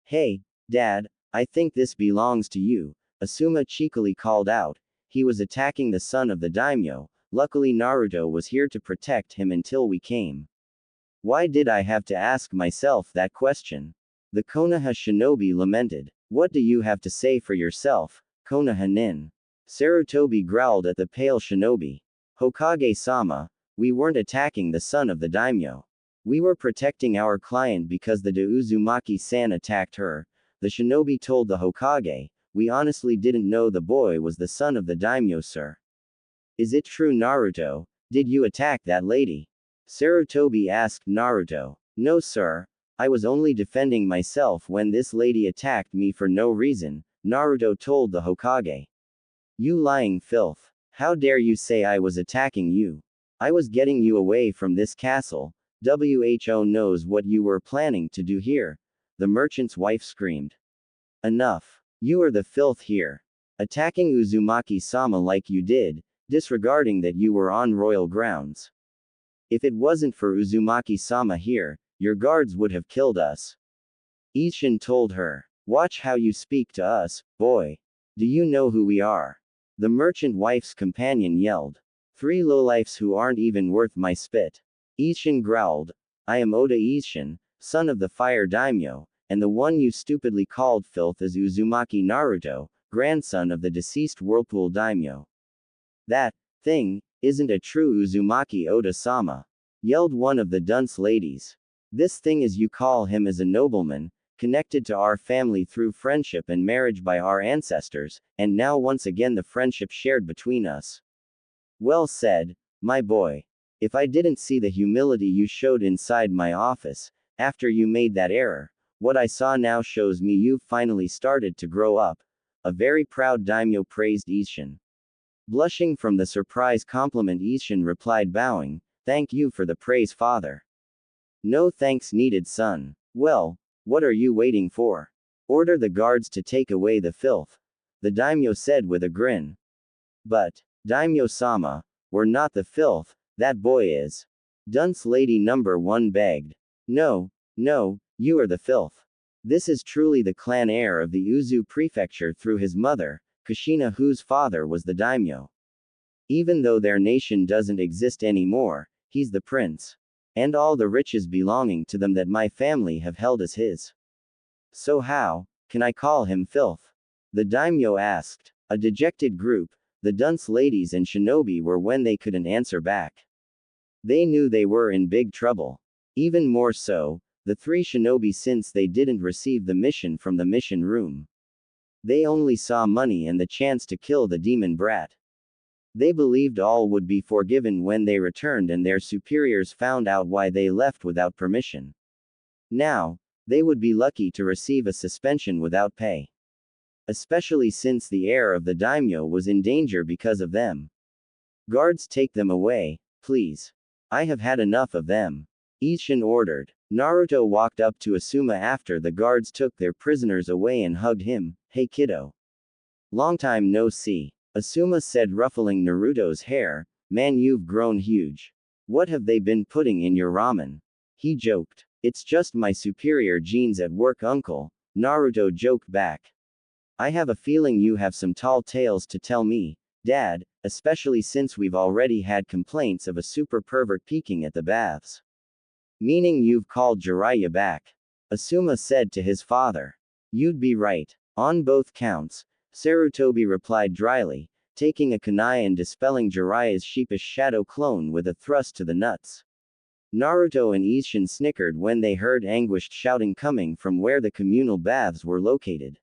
Hey, Dad, I think this belongs to you, Asuma cheekily called out. He was attacking the son of the daimyo. Luckily Naruto was here to protect him until we came. Why did I have to ask myself that question? The Konoha shinobi lamented. What do you have to say for yourself, Konoha nin? Sarutobi growled at the pale shinobi. Hokage-sama, we weren't attacking the son of the daimyo. We were protecting our client because the de Uzumaki-san attacked her, the shinobi told the Hokage. We honestly didn't know the boy was the son of the daimyo, sir. Is it true, Naruto? Did you attack that lady? Sarutobi asked Naruto. No, sir. I was only defending myself when this lady attacked me for no reason, Naruto told the Hokage. You lying filth. How dare you say I was attacking you? I was getting you away from this castle. Who knows what you were planning to do here? The merchant's wife screamed. Enough. You are the filth here. Attacking Uzumaki-sama like you did, disregarding that you were on royal grounds. If it wasn't for Uzumaki-sama here, your guards would have killed us. Isshin told her. Watch how you speak to us, boy. Do you know who we are? The merchant wife's companion yelled. 3 lowlifes who aren't even worth my spit. Isshin growled. I am Oda Isshin, son of the fire daimyo, and the one you stupidly called filth is Uzumaki Naruto, grandson of the deceased whirlpool daimyo. That thing isn't a true Uzumaki Oda-sama, yelled one of the dunce ladies. This thing as you call him is a nobleman, connected to our family through friendship and marriage by our ancestors, and now once again the friendship shared between us. Well said, my boy. If I didn't see the humility you showed inside my office, after you made that error, what I saw now shows me you've finally started to grow up. A very proud daimyo praised Isshin. Blushing from the surprise compliment, Isshin replied, bowing, thank you for the praise, father. No thanks needed, son. Well, what are you waiting for? Order the guards to take away the filth, the daimyo said with a grin. But, daimyo-sama, we're not the filth, that boy is. Dunce lady number 1 begged. No, you are the filth. This is truly the clan heir of the Uzu prefecture through his mother, Kushina, whose father was the daimyo. Even though their nation doesn't exist anymore, he's the prince. And all the riches belonging to them that my family have held as his. So how can I call him filth? The daimyo asked. A dejected group, the dunce ladies and shinobi were when they couldn't answer back. They knew they were in big trouble. Even more so, the 3 shinobi, since they didn't receive the mission from the mission room. They only saw money and the chance to kill the demon brat. They believed all would be forgiven when they returned and their superiors found out why they left without permission. Now, they would be lucky to receive a suspension without pay. Especially since the heir of the daimyo was in danger because of them. Guards, take them away, please. I have had enough of them. Isshin ordered. Naruto walked up to Asuma after the guards took their prisoners away and hugged him. Hey kiddo. Long time no see. Asuma said, ruffling Naruto's hair. Man, you've grown huge. What have they been putting in your ramen? He joked. It's just my superior genes at work, uncle. Naruto joked back. I have a feeling you have some tall tales to tell me, Dad, especially since we've already had complaints of a super pervert peeking at the baths. Meaning you've called Jiraiya back. Asuma said to his father. You'd be right. On both counts, Sarutobi replied dryly, taking a kunai and dispelling Jiraiya's sheepish shadow clone with a thrust to the nuts. Naruto and Isshin snickered when they heard anguished shouting coming from where the communal baths were located.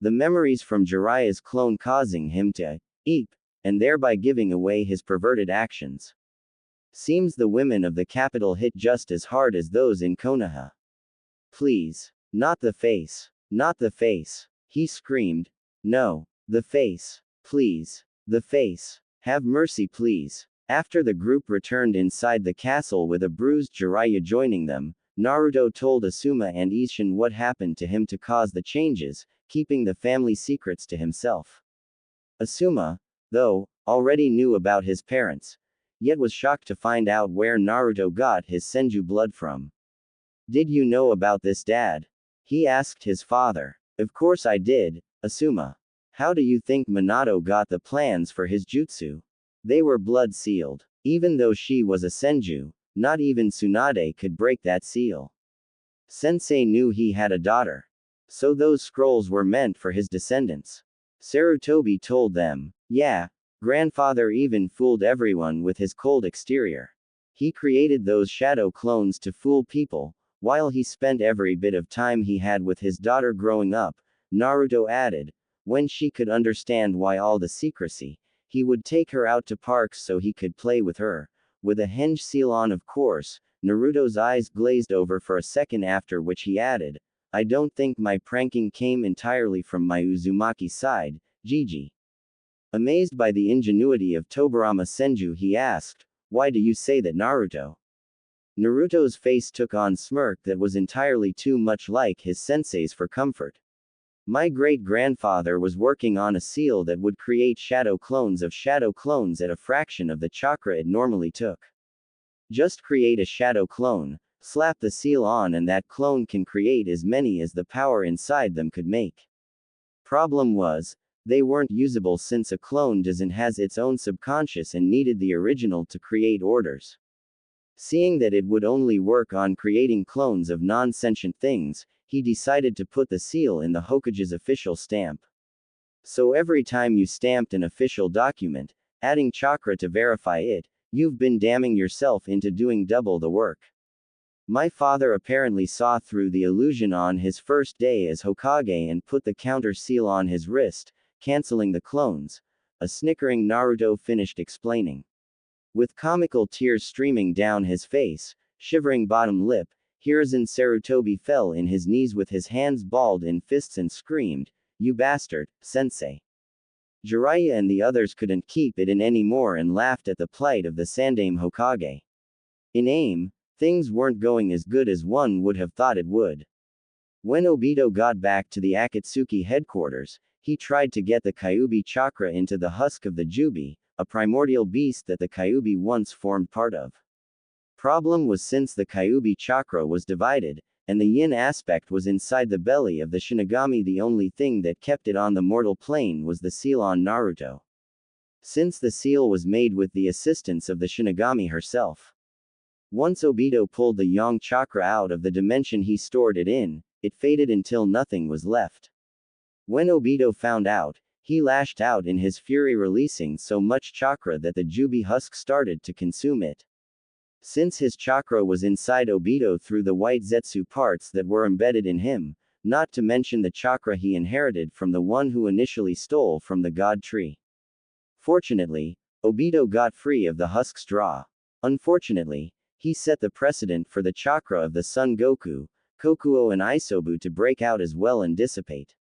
The memories from Jiraiya's clone causing him to eep, and thereby giving away his perverted actions. Seems the women of the capital hit just as hard as those in Konoha. Please. Not the face. Not the face. He screamed. No. The face. Please. The face. Have mercy, please. After the group returned inside the castle with a bruised Jiraiya joining them, Naruto told Asuma and Isshin what happened to him to cause the changes, keeping the family secrets to himself. Asuma, though, already knew about his parents, yet was shocked to find out where Naruto got his Senju blood from. Did you know about this, Dad? He asked his father. Of course I did, Asuma. How do you think Minato got the plans for his jutsu? They were blood sealed. Even though she was a senju, not even Tsunade could break that seal. Sensei knew he had a daughter. So those scrolls were meant for his descendants. Sarutobi told them. Yeah, grandfather even fooled everyone with his cold exterior. He created those shadow clones to fool people, while he spent every bit of time he had with his daughter growing up, Naruto added. When she could understand why all the secrecy, he would take her out to parks so he could play with her. With a henge seal on, of course. Naruto's eyes glazed over for a second, after which he added, I don't think my pranking came entirely from my Uzumaki side, Gigi. Amazed by the ingenuity of Tobirama Senju, he asked, why do you say that, Naruto? Naruto's face took on smirk that was entirely too much like his sensei's for comfort. My great-grandfather was working on a seal that would create shadow clones of shadow clones at a fraction of the chakra it normally took. Just create a shadow clone, slap the seal on, and that clone can create as many as the power inside them could make. Problem was, they weren't usable since a clone doesn't has its own subconscious and needed the original to create orders. Seeing that it would only work on creating clones of non-sentient things, he decided to put the seal in the Hokage's official stamp. So every time you stamped an official document, adding chakra to verify it, you've been damning yourself into doing double the work. My father apparently saw through the illusion on his first day as Hokage and put the counter seal on his wrist, canceling the clones. A snickering Naruto finished explaining. With comical tears streaming down his face, shivering bottom lip, Hiruzen Sarutobi fell in his knees with his hands balled in fists and screamed, You bastard, sensei. Jiraiya and the others couldn't keep it in anymore and laughed at the plight of the Sandaime Hokage. In aim, things weren't going as good as one would have thought it would. When Obito got back to the Akatsuki headquarters, he tried to get the Kyuubi chakra into the husk of the Jubi, a primordial beast that the Kyuubi once formed part of. Problem was, since the Kyuubi chakra was divided, and the yin aspect was inside the belly of the Shinigami, the only thing that kept it on the mortal plane was the seal on Naruto. Since the seal was made with the assistance of the Shinigami herself. Once Obito pulled the yang chakra out of the dimension he stored it in, it faded until nothing was left. When Obito found out, he lashed out in his fury, releasing so much chakra that the Jubi husk started to consume it. Since his chakra was inside Obito through the white Zetsu parts that were embedded in him, not to mention the chakra he inherited from the one who initially stole from the God Tree. Fortunately, Obito got free of the husk's draw. Unfortunately, he set the precedent for the chakra of the Son Goku, Kokuo and Isobu to break out as well and dissipate.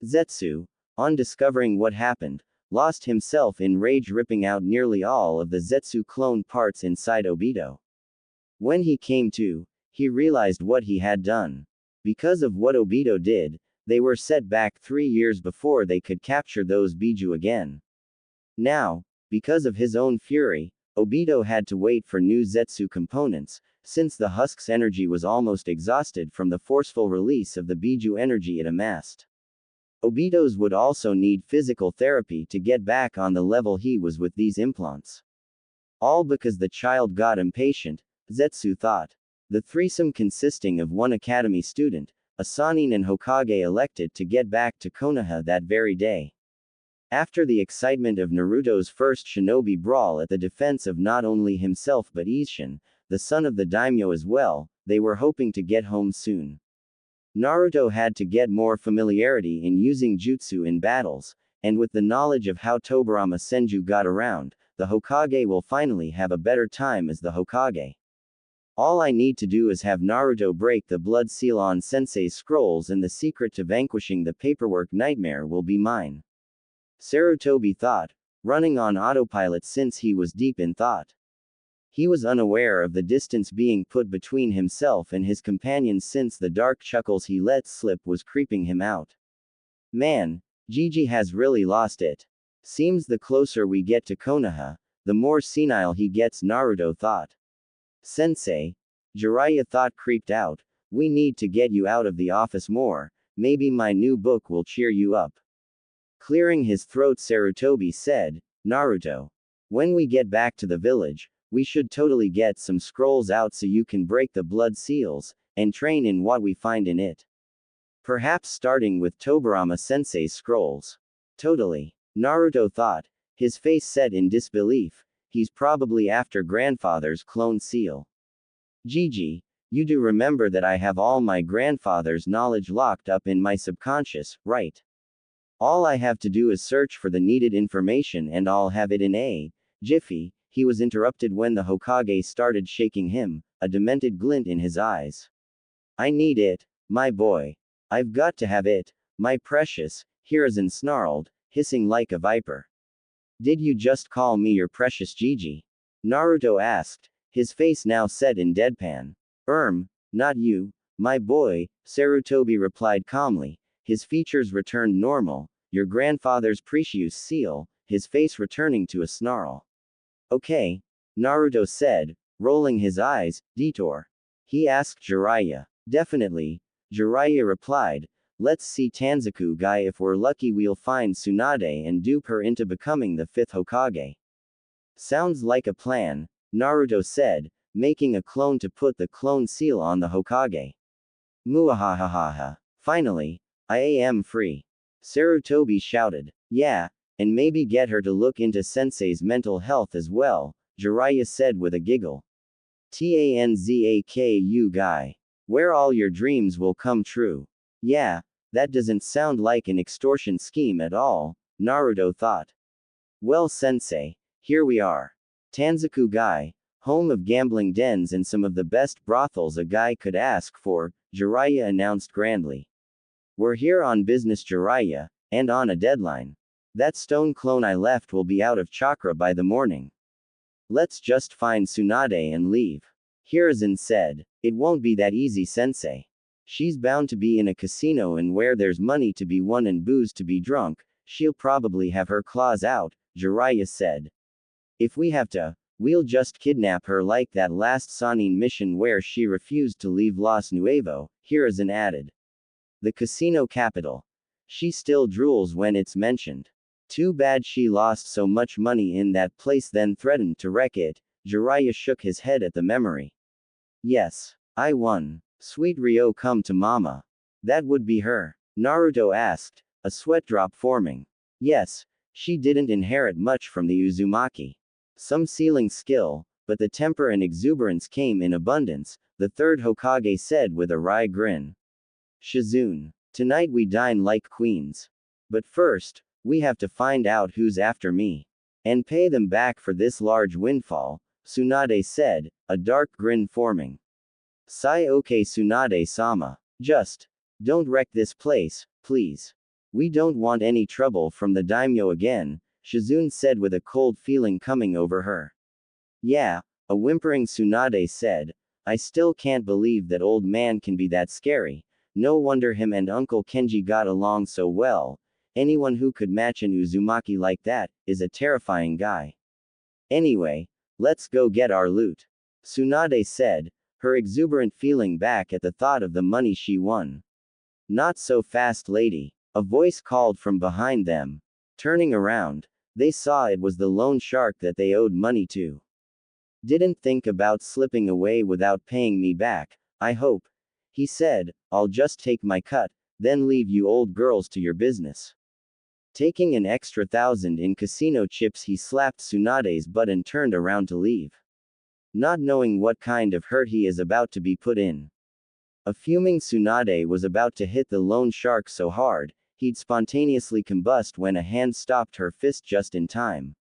Zetsu, on discovering what happened, lost himself in rage, ripping out nearly all of the Zetsu clone parts inside Obito. When he came to, he realized what he had done. Because of what Obito did, they were set back 3 years before they could capture those Biju again. Now, because of his own fury, Obito had to wait for new Zetsu components, since the husk's energy was almost exhausted from the forceful release of the Biju energy it amassed. Obito's would also need physical therapy to get back on the level he was with these implants. All because the child got impatient, Zetsu thought. The threesome, consisting of one academy student, a Sannin and Hokage, elected to get back to Konoha that very day. After the excitement of Naruto's first shinobi brawl at the defense of not only himself but Isshin, the son of the daimyo as well, they were hoping to get home soon. Naruto had to get more familiarity in using jutsu in battles, and with the knowledge of how Tobirama Senju got around, the Hokage will finally have a better time as the Hokage. All I need to do is have Naruto break the blood seal on Sensei's scrolls, and the secret to vanquishing the paperwork nightmare will be mine. Sarutobi thought, running on autopilot since he was deep in thought. He was unaware of the distance being put between himself and his companions since the dark chuckles he let slip was creeping him out. Man, Gigi has really lost it. Seems the closer we get to Konoha, the more senile he gets, Naruto thought. Sensei, Jiraiya thought, creeped out, We need to get you out of the office more, maybe my new book will cheer you up. Clearing his throat, Sarutobi said, Naruto. When we get back to the village, we should totally get some scrolls out so you can break the blood seals, and train in what we find in it. Perhaps starting with Tobirama Sensei's scrolls. Totally. Naruto thought, his face set in disbelief. He's probably after grandfather's clone seal. Gigi, you do remember that I have all my grandfather's knowledge locked up in my subconscious, right? All I have to do is search for the needed information and I'll have it in a jiffy. He was interrupted when the Hokage started shaking him, a demented glint in his eyes. I need it, my boy. I've got to have it, my precious, Hiruzen snarled, hissing like a viper. Did you just call me your precious Gigi? Naruto asked, his face now set in deadpan. Not you, my boy, Sarutobi replied calmly, his features returned normal, your grandfather's precious seal, his face returning to a snarl. Okay, Naruto said, rolling his eyes, detour. He asked Jiraiya. Definitely, Jiraiya replied, let's see Tanzaku guy, if we're lucky we'll find Tsunade and dupe her into becoming the 5th Hokage. Sounds like a plan, Naruto said, making a clone to put the clone seal on the Hokage. Muahahaha. Finally, I am free. Sarutobi shouted. Yeah, and maybe get her to look into Sensei's mental health as well, Jiraiya said with a giggle. Tanzaku guy. Where all your dreams will come true. Yeah, that doesn't sound like an extortion scheme at all, Naruto thought. Well, Sensei, here we are. Tanzaku guy, home of gambling dens and some of the best brothels a guy could ask for, Jiraiya announced grandly. We're here on business, Jiraiya, and on a deadline. That stone clone I left will be out of chakra by the morning. Let's just find Tsunade and leave. Hiruzen said, it won't be that easy, Sensei. She's bound to be in a casino, and where there's money to be won and booze to be drunk, she'll probably have her claws out, Jiraiya said. If we have to, we'll just kidnap her like that last Sanin mission where she refused to leave Los Nuevo, Hiruzen added. The casino capital. She still drools when it's mentioned. Too bad she lost so much money in that place then threatened to wreck it, Jiraiya shook his head at the memory. Yes, I won. Sweet Ryo come to mama. That would be her? Naruto asked, a sweat drop forming. Yes, she didn't inherit much from the Uzumaki. Some sealing skill, but the temper and exuberance came in abundance, the 3rd Hokage said with a wry grin. Shizune. Tonight we dine like queens. But first, we have to find out who's after me. And pay them back for this large windfall, Tsunade said, a dark grin forming. Sai okay Tsunade-sama. Just don't wreck this place, please. We don't want any trouble from the daimyo again, Shizune said with a cold feeling coming over her. Yeah, a whimpering Tsunade said, I still can't believe that old man can be that scary. No wonder him and Uncle Kenji got along so well. Anyone who could match an Uzumaki like that is a terrifying guy. Anyway, let's go get our loot. Tsunade said, her exuberant feeling back at the thought of the money she won. Not so fast, lady, a voice called from behind them. Turning around, they saw it was the loan shark that they owed money to. Didn't think about slipping away without paying me back, I hope. He said, I'll just take my cut, then leave you old girls to your business. Taking an extra 1,000 in casino chips, he slapped Tsunade's butt and turned around to leave. Not knowing what kind of hurt he is about to be put in. A fuming Tsunade was about to hit the loan shark so hard, he'd spontaneously combust when a hand stopped her fist just in time.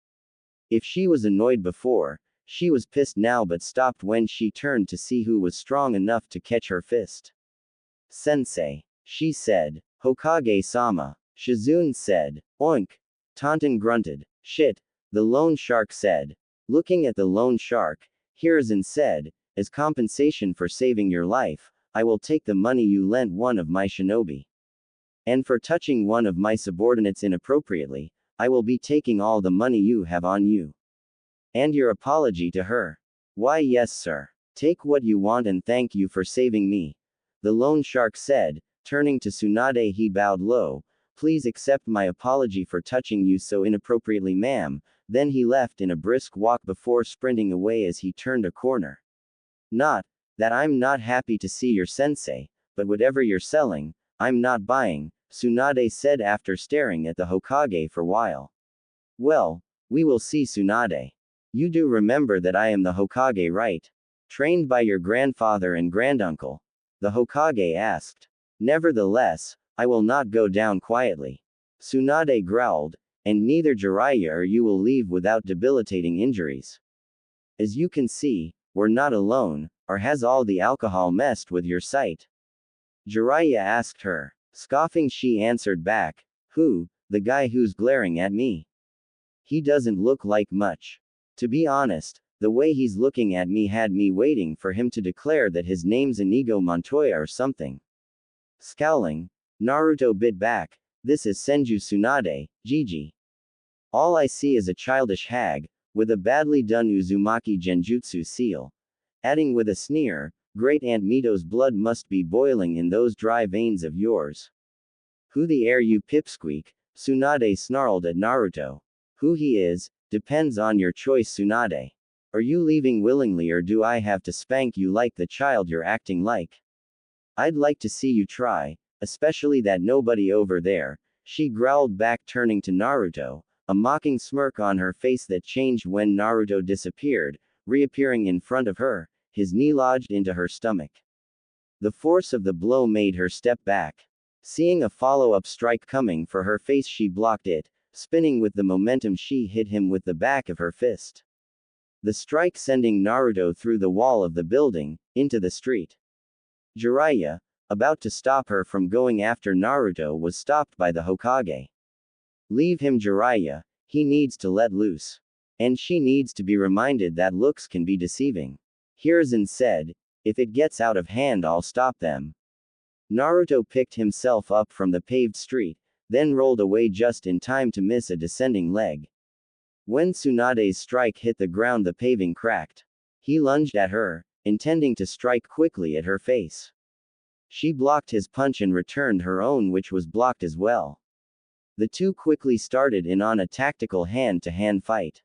If she was annoyed before, she was pissed now, but stopped when she turned to see who was strong enough to catch her fist. Sensei, she said. Hokage-sama. Shizune said. Oink. Taunton grunted. Shit, the loan shark said. Looking at the loan shark, Hiruzen said, as compensation for saving your life, I will take the money you lent one of my shinobi. And for touching one of my subordinates inappropriately, I will be taking all the money you have on you. And your apology to her. Why yes sir. Take what you want and thank you for saving me. the loan shark said. Turning to Tsunade, he bowed low. Please accept my apology for touching you so inappropriately, ma'am. Then he left in a brisk walk before sprinting away as he turned a corner. Not that I'm not happy to see your sensei, but whatever you're selling, I'm not buying, Tsunade said after staring at the Hokage for a while. Well, we will see, Tsunade. You do remember that I am the Hokage, right? Trained by your grandfather and granduncle? The Hokage asked. Nevertheless, I will not go down quietly. Tsunade growled, and neither Jiraiya or you will leave without debilitating injuries. As you can see, we're not alone, or has all the alcohol messed with your sight? Jiraiya asked her. Scoffing, she answered back, who, the guy who's glaring at me? He doesn't look like much. To be honest, the way he's looking at me had me waiting for him to declare that his name's Inigo Montoya or something. Scowling, Naruto bit back, this is Senju Tsunade, Gigi. All I see is a childish hag, with a badly done Uzumaki Genjutsu seal. Adding with a sneer, Great Aunt Mito's blood must be boiling in those dry veins of yours. Who the heir, you pipsqueak? Tsunade snarled at Naruto. Who he is, depends on your choice, Tsunade. Are you leaving willingly or do I have to spank you like the child you're acting like? I'd like to see you try, especially that nobody over there, she growled back, turning to Naruto, a mocking smirk on her face that changed when Naruto disappeared, reappearing in front of her, his knee lodged into her stomach. The force of the blow made her step back. Seeing a follow-up strike coming for her face, she blocked it, spinning with the momentum. She hit him with the back of her fist. The strike sending Naruto through the wall of the building, into the street. Jiraiya, about to stop her from going after Naruto, was stopped by the Hokage. Leave him, Jiraiya, he needs to let loose. And she needs to be reminded that looks can be deceiving. Hiruzen said, if it gets out of hand, I'll stop them. Naruto picked himself up from the paved street, then rolled away just in time to miss a descending leg. When Tsunade's strike hit the ground, the paving cracked. He lunged at her, intending to strike quickly at her face. She blocked his punch and returned her own, which was blocked as well. The two quickly started in on a tactical hand-to-hand fight.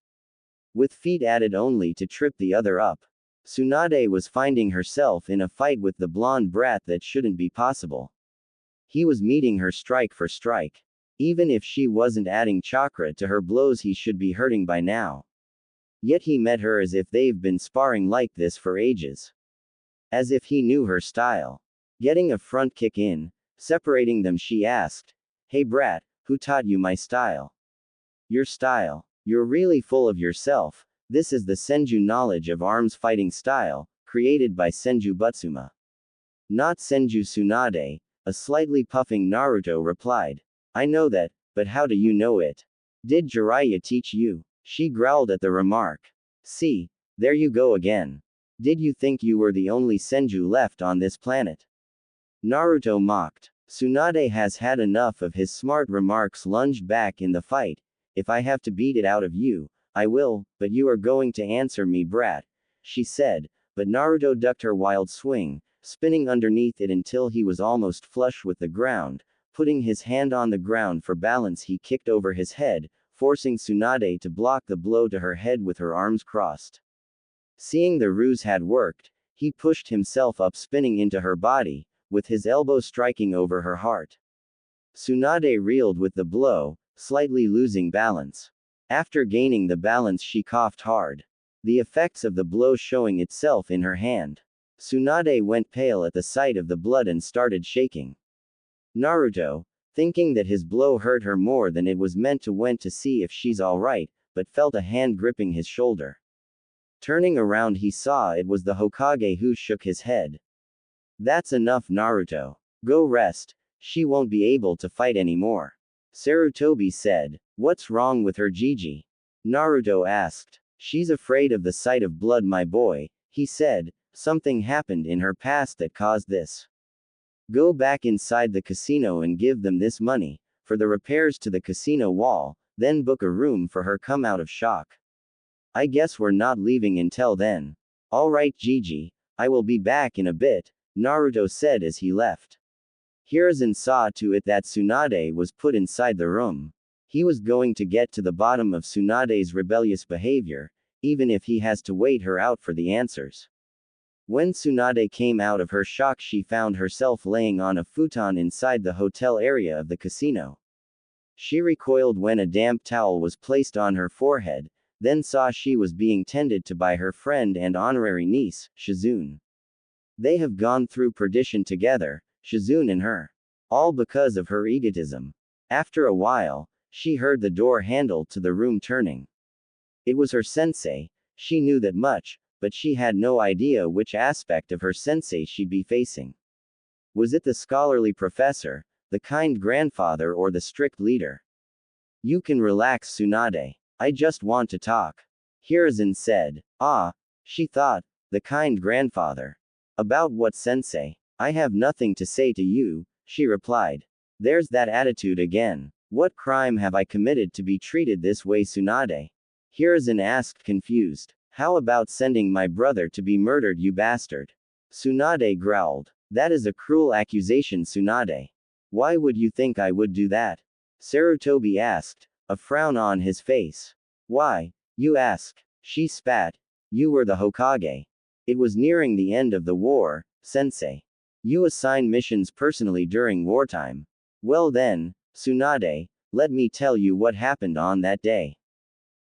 With feet added only to trip the other up. Tsunade was finding herself in a fight with the blonde brat that shouldn't be possible. He was meeting her strike for strike. Even if she wasn't adding chakra to her blows, he should be hurting by now. Yet he met her as if they've been sparring like this for ages. As if he knew her style. Getting a front kick in, separating them, she asked, hey brat, who taught you my style? Your style? You're really full of yourself. This is the Senju knowledge of arms fighting style, created by Senju Butsuma. Not Senju Tsunade, a slightly puffing Naruto replied. I know that, but how do you know it? Did Jiraiya teach you? She growled at the remark. See, there you go again. Did you think you were the only Senju left on this planet? Naruto mocked. Tsunade has had enough of his smart remarks, lunged back in the fight. If I have to beat it out of you, I will, but you are going to answer me, brat, she said, but Naruto ducked her wild swing, spinning underneath it until he was almost flush with the ground. Putting his hand on the ground for balance, he kicked over his head, forcing Tsunade to block the blow to her head with her arms crossed. Seeing the ruse had worked, he pushed himself up, spinning into her body, with his elbow striking over her heart. Tsunade reeled with the blow, slightly losing balance. After gaining the balance, she coughed hard. The effects of the blow showing itself in her hand. Tsunade went pale at the sight of the blood and started shaking. Naruto, thinking that his blow hurt her more than it was meant to, went to see if she's alright, but felt a hand gripping his shoulder. Turning around, he saw it was the Hokage, who shook his head. That's enough, Naruto. Go rest, she won't be able to fight anymore. Sarutobi said. What's wrong with her, Gigi? Naruto asked. She's afraid of the sight of blood, my boy, he said. Something happened in her past that caused this. Go back inside the casino and give them this money, for the repairs to the casino wall, then book a room for her. Come out of shock. I guess we're not leaving until then. Alright, Gigi, I will be back in a bit. Naruto said as he left. Hiruzen saw to it that Tsunade was put inside the room. He was going to get to the bottom of Tsunade's rebellious behavior, even if he has to wait her out for the answers. When Tsunade came out of her shock, she found herself laying on a futon inside the hotel area of the casino. She recoiled when a damp towel was placed on her forehead, then saw she was being tended to by her friend and honorary niece, Shizune. They have gone through perdition together, Shizune and her. All because of her egotism. After a while, she heard the door handle to the room turning. It was her sensei. She knew that much, but she had no idea which aspect of her sensei she'd be facing. Was it the scholarly professor, the kind grandfather, or the strict leader? You can relax, Tsunade. I just want to talk. Hiruzen said. Ah, she thought, the kind grandfather. About what, sensei? I have nothing to say to you, she replied. There's that attitude again. What crime have I committed to be treated this way, Tsunade? Hiruzen asked, confused. How about sending my brother to be murdered, you bastard? Tsunade growled. That is a cruel accusation, Tsunade. Why would you think I would do that? Sarutobi asked, a frown on his face. Why, you ask? She spat. You were the Hokage. It was nearing the end of the war, sensei. You assign missions personally during wartime. Well then, Tsunade, let me tell you what happened on that day.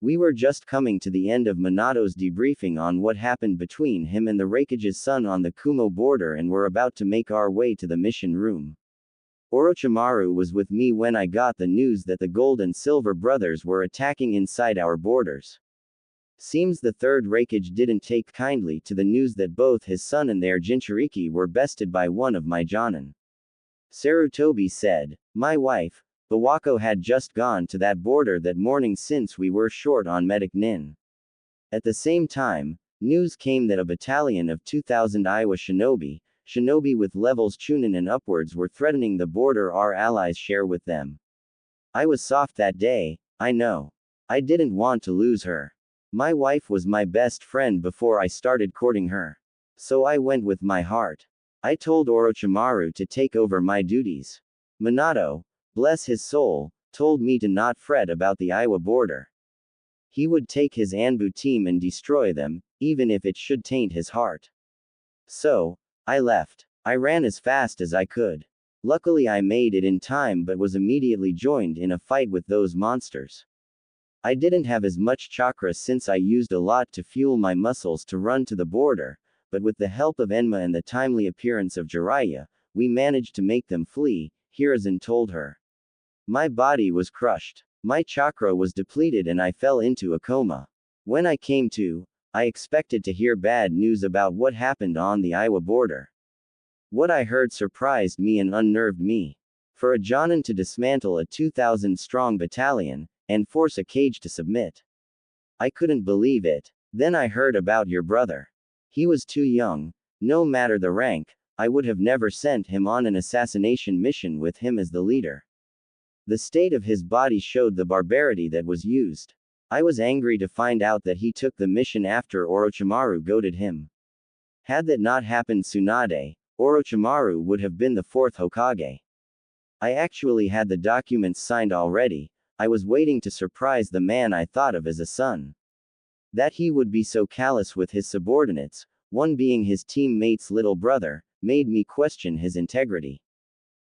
We were just coming to the end of Minato's debriefing on what happened between him and the Raikage's son on the Kumo border, and were about to make our way to the mission room. Orochimaru was with me when I got the news that the Gold and Silver brothers were attacking inside our borders. Seems the third Raikage didn't take kindly to the news that both his son and their Jinchuriki were bested by one of my Jonin. Sarutobi said. My wife, Bawako, had just gone to that border that morning since we were short on medic nin. At the same time, news came that a battalion of 2,000 Iowa shinobi with levels Chunin and upwards were threatening the border our allies share with them. I was soft that day, I know. I didn't want to lose her. My wife was my best friend before I started courting her. So I went with my heart. I told Orochimaru to take over my duties. Minato, bless his soul, told me to not fret about the Iowa border. He would take his Anbu team and destroy them, even if it should taint his heart. So, I left. I ran as fast as I could. Luckily I made it in time, but was immediately joined in a fight with those monsters. I didn't have as much chakra since I used a lot to fuel my muscles to run to the border, but with the help of Enma and the timely appearance of Jiraiya, we managed to make them flee, Hiruzen told her. My body was crushed. My chakra was depleted and I fell into a coma. When I came to, I expected to hear bad news about what happened on the Iowa border. What I heard surprised me and unnerved me. For a Jonin to dismantle a 2,000-strong battalion, and force a Kage to submit. I couldn't believe it. Then I heard about your brother. He was too young. No matter the rank, I would have never sent him on an assassination mission with him as the leader. The state of his body showed the barbarity that was used. I was angry to find out that he took the mission after Orochimaru goaded him. Had that not happened, Tsunade, Orochimaru would have been the fourth Hokage. I actually had the documents signed already. I was waiting to surprise the man I thought of as a son. That he would be so callous with his subordinates, one being his teammate's little brother, made me question his integrity.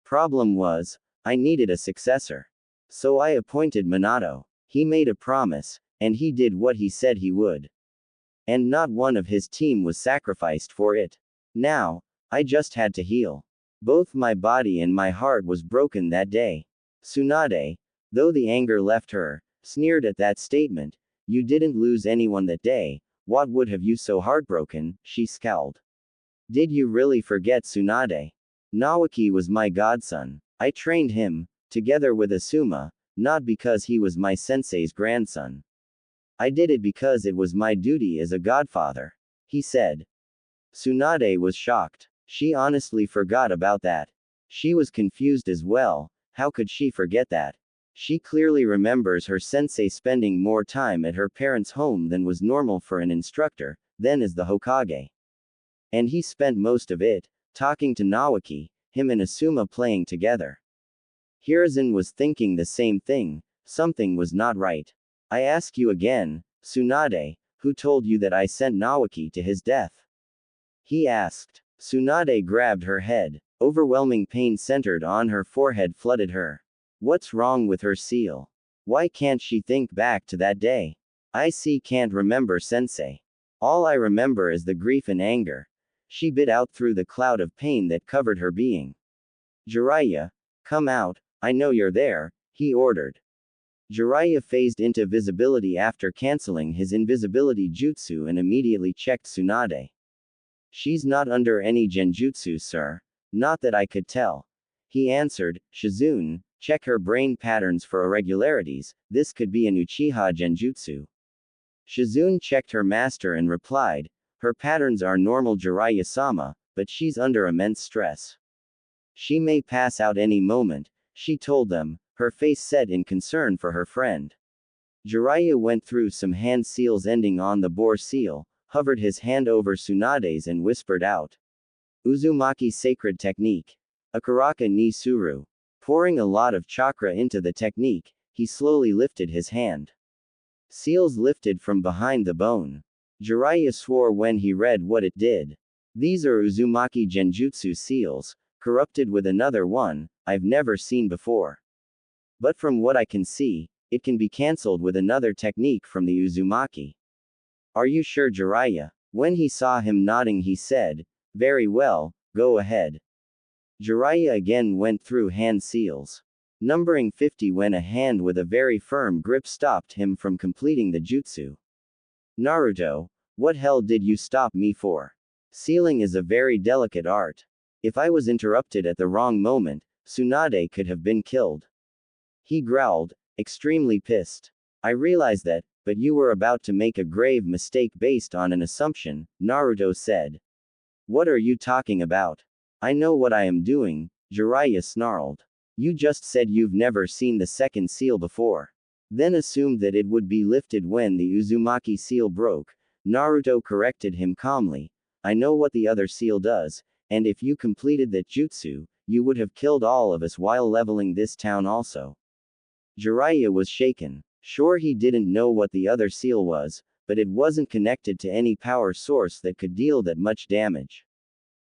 Problem was, I needed a successor. So I appointed Minato. He made a promise, and he did what he said he would. And not one of his team was sacrificed for it. Now, I just had to heal. Both my body and my heart was broken that day. Tsunade, though the anger left her, sneered at that statement. You didn't lose anyone that day, what would have you so heartbroken, she scowled. Did you really forget, Tsunade? Nawaki was my godson. I trained him, together with Asuma, not because he was my sensei's grandson. I did it because it was my duty as a godfather, he said. Tsunade was shocked. She honestly forgot about that. She was confused as well. How could she forget that? She clearly remembers her sensei spending more time at her parents' home than was normal for an instructor, then as the Hokage. And he spent most of it talking to Naoki, him and Asuma playing together. Hiruzen was thinking the same thing, something was not right. I ask you again, Tsunade, who told you that I sent Naoki to his death? He asked. Tsunade grabbed her head. Overwhelming pain centered on her forehead flooded her. What's wrong with her seal? Why can't she think back to that day? I can't remember sensei. All I remember is the grief and anger. She bit out through the cloud of pain that covered her being. Jiraiya, come out, I know you're there, he ordered. Jiraiya phased into visibility after canceling his invisibility jutsu and immediately checked Tsunade. She's not under any genjutsu, sir. Not that I could tell. He answered. Shizune, check her brain patterns for irregularities, this could be an Uchiha genjutsu. Shizune checked her master and replied, her patterns are normal Jiraiya-sama, but she's under immense stress. She may pass out any moment, she told them, her face set in concern for her friend. Jiraiya went through some hand seals ending on the boar seal, hovered his hand over Tsunade's and whispered out. Uzumaki sacred technique. Akaraka ni suru. Pouring a lot of chakra into the technique, he slowly lifted his hand. Seals lifted from behind the bone. Jiraiya swore when he read what it did. These are Uzumaki genjutsu seals, corrupted with another one, I've never seen before. But from what I can see, it can be cancelled with another technique from the Uzumaki. Are you sure, Jiraiya? When he saw him nodding he said, very well, go ahead. Jiraiya again went through hand seals. Numbering 50 when a hand with a very firm grip stopped him from completing the jutsu. Naruto, what hell did you stop me for? Sealing is a very delicate art. If I was interrupted at the wrong moment, Tsunade could have been killed. He growled, extremely pissed. I realize that, but you were about to make a grave mistake based on an assumption, Naruto said. What are you talking about? I know what I am doing, Jiraiya snarled. You just said you've never seen the second seal before. Then assumed that it would be lifted when the Uzumaki seal broke. Naruto corrected him calmly. I know what the other seal does, and if you completed that jutsu, you would have killed all of us while leveling this town also. Jiraiya was shaken. Sure, he didn't know what the other seal was, but it wasn't connected to any power source that could deal that much damage.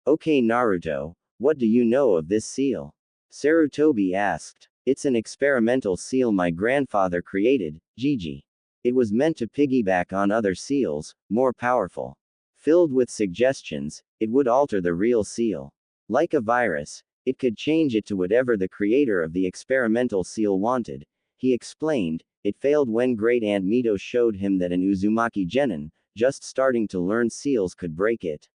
Okay, Naruto, what do you know of this seal? Sarutobi asked. It's an experimental seal my grandfather created, Gigi. It was meant to piggyback on other seals, more powerful. Filled with suggestions, it would alter the real seal. Like a virus, it could change it to whatever the creator of the experimental seal wanted. He explained, it failed when Great Aunt Mito showed him that an Uzumaki genin, just starting to learn seals could break it.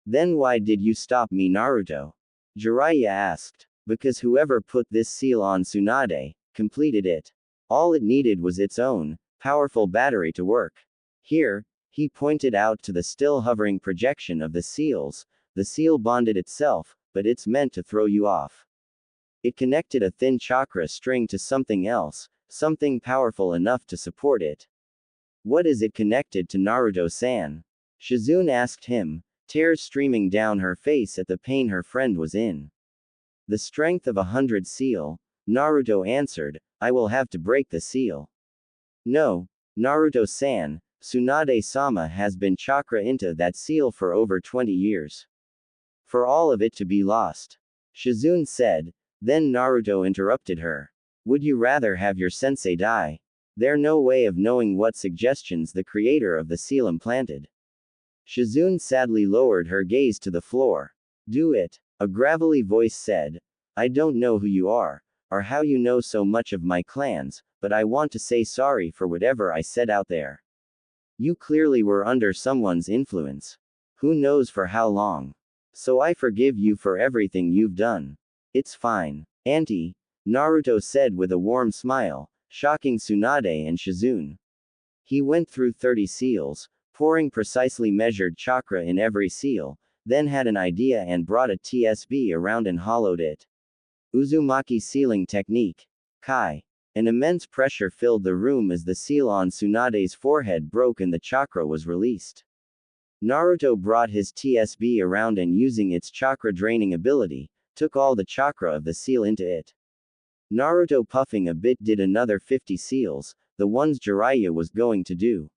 Then why did you stop me, Naruto? Jiraiya asked. Because whoever put this seal on Tsunade, completed it. All it needed was its own, powerful battery to work. Here, he pointed out to the still hovering projection of the seals. The seal bonded itself, but it's meant to throw you off. It connected a thin chakra string to something else, something powerful enough to support it. What is it connected to, Naruto-san? Shizune asked him, tears streaming down her face at the pain her friend was in. The strength of 100 seal, Naruto answered, I will have to break the seal. No, Naruto-san, Tsunade-sama has been chakra into that seal for over 20 years. For all of it to be lost. Shizune said, then Naruto interrupted her. Would you rather have your sensei die? There's no way of knowing what suggestions the creator of the seal implanted. Shizune sadly lowered her gaze to the floor. Do it. A gravelly voice said, I don't know who you are, or how you know so much of my clans, but I want to say sorry for whatever I said out there. You clearly were under someone's influence. Who knows for how long. So I forgive you for everything you've done. It's fine. Auntie, Naruto said with a warm smile, shocking Tsunade and Shizune. He went through 30 seals, pouring precisely measured chakra in every seal, then had an idea and brought a TSB around and hollowed it. Uzumaki sealing technique. Kai. An immense pressure filled the room as the seal on Tsunade's forehead broke and the chakra was released. Naruto brought his TSB around and using its chakra draining ability, took all the chakra of the seal into it. Naruto puffing a bit did another 50 seals, the ones Jiraiya was going to do.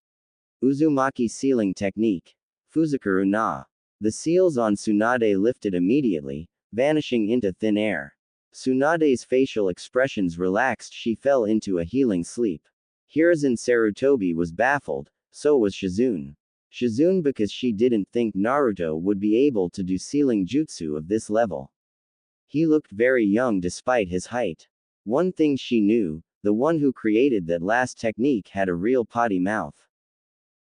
Uzumaki sealing technique. Fuzukuru na. The seals on Tsunade lifted immediately, vanishing into thin air. Tsunade's facial expressions relaxed, she fell into a healing sleep. Hiruzen Sarutobi was baffled, so was Shizune. Shizune because she didn't think Naruto would be able to do sealing jutsu of this level. He looked very young despite his height. One thing she knew, the one who created that last technique had a real potty mouth.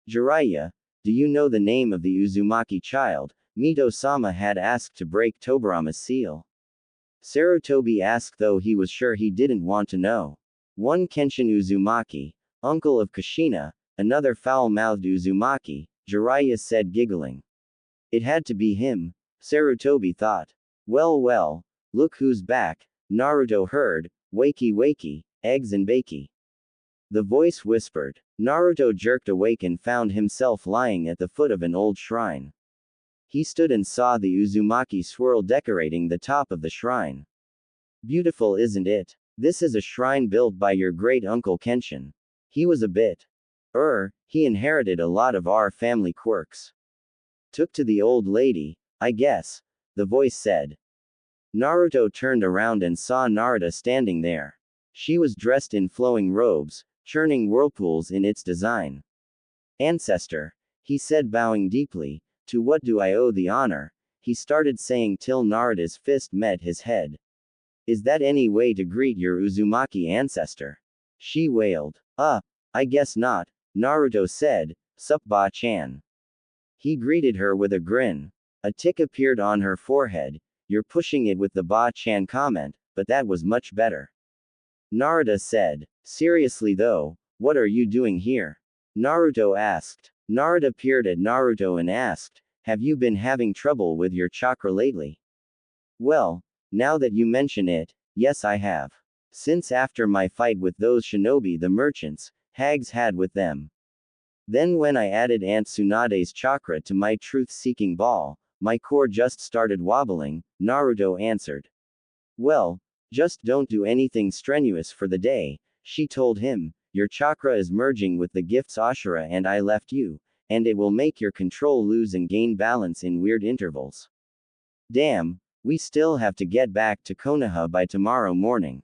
Jiraiya, do you know the name of the Uzumaki child? Mito-sama had asked to break Tobirama's seal. Sarutobi asked though he was sure he didn't want to know. One Kenshin Uzumaki, uncle of Kushina, another foul-mouthed Uzumaki, Jiraiya said giggling. It had to be him, Sarutobi thought. Well, look who's back, Naruto heard, wakey, eggs and bakey. The voice whispered. Naruto jerked awake and found himself lying at the foot of an old shrine. He stood and saw the Uzumaki swirl decorating the top of the shrine. Beautiful, isn't it? This is a shrine built by your great-uncle Kenshin. He was a bit. He inherited a lot of our family quirks. Took to the old lady, I guess, the voice said. Naruto turned around and saw Narita standing there. She was dressed in flowing robes, churning whirlpools in its design. Ancestor, he said bowing deeply, to what do I owe the honor? He started saying till Narita's fist met his head. Is that any way to greet your Uzumaki ancestor? She wailed. I guess not, Naruto said, sup ba-chan. He greeted her with a grin. A tick appeared on her forehead. You're pushing it with the ba-chan comment, but that was much better. Narita said. Seriously though, what are you doing here? Naruto asked. Narita peered at Naruto and asked, have you been having trouble with your chakra lately? Well, now that you mention it, yes I have. Since after my fight with those shinobi the merchants, hags had with them. Then when I added Aunt Tsunade's chakra to my truth-seeking ball, my core just started wobbling, Naruto answered. Well, just don't do anything strenuous for the day, she told him, your chakra is merging with the gifts Ashura and I left you, and it will make your control lose and gain balance in weird intervals. Damn, we still have to get back to Konoha by tomorrow morning.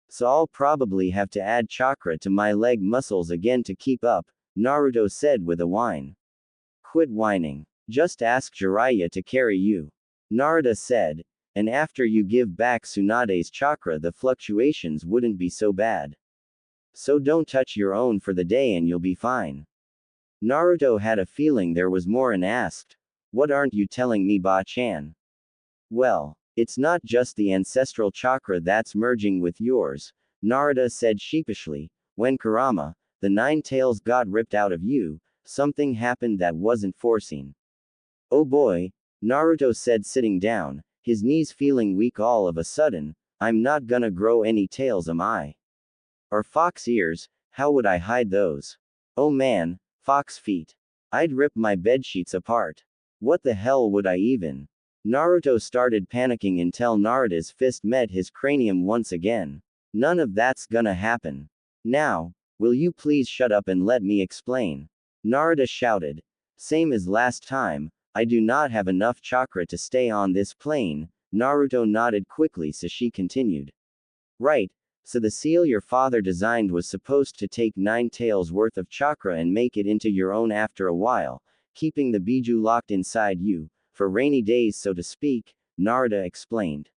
So I'll probably have to add chakra to my leg muscles again to keep up, Naruto said with a whine. Quit whining. Just ask Jiraiya to carry you. Narita said, and after you give back Tsunade's chakra the fluctuations wouldn't be so bad. So don't touch your own for the day and you'll be fine. Naruto had a feeling there was more and asked, what aren't you telling me ba-chan? Well, it's not just the ancestral chakra that's merging with yours, Narita said sheepishly. When Kurama, the 9 tails got ripped out of you, something happened that wasn't foreseen. Oh boy, Naruto said sitting down, his knees feeling weak all of a sudden. I'm not gonna grow any tails, am I? Or fox ears, how would I hide those? Oh man, fox feet. I'd rip my bedsheets apart. What the hell would I even? Naruto started panicking until Narita's fist met his cranium once again. None of that's gonna happen. Now, will you please shut up and let me explain? Narita shouted. Same as last time, I do not have enough chakra to stay on this plane. Naruto nodded quickly so she continued. Right, so the seal your father designed was supposed to take 9 tails worth of chakra and make it into your own after a while, keeping the biju locked inside you, for rainy days so to speak, Narita explained.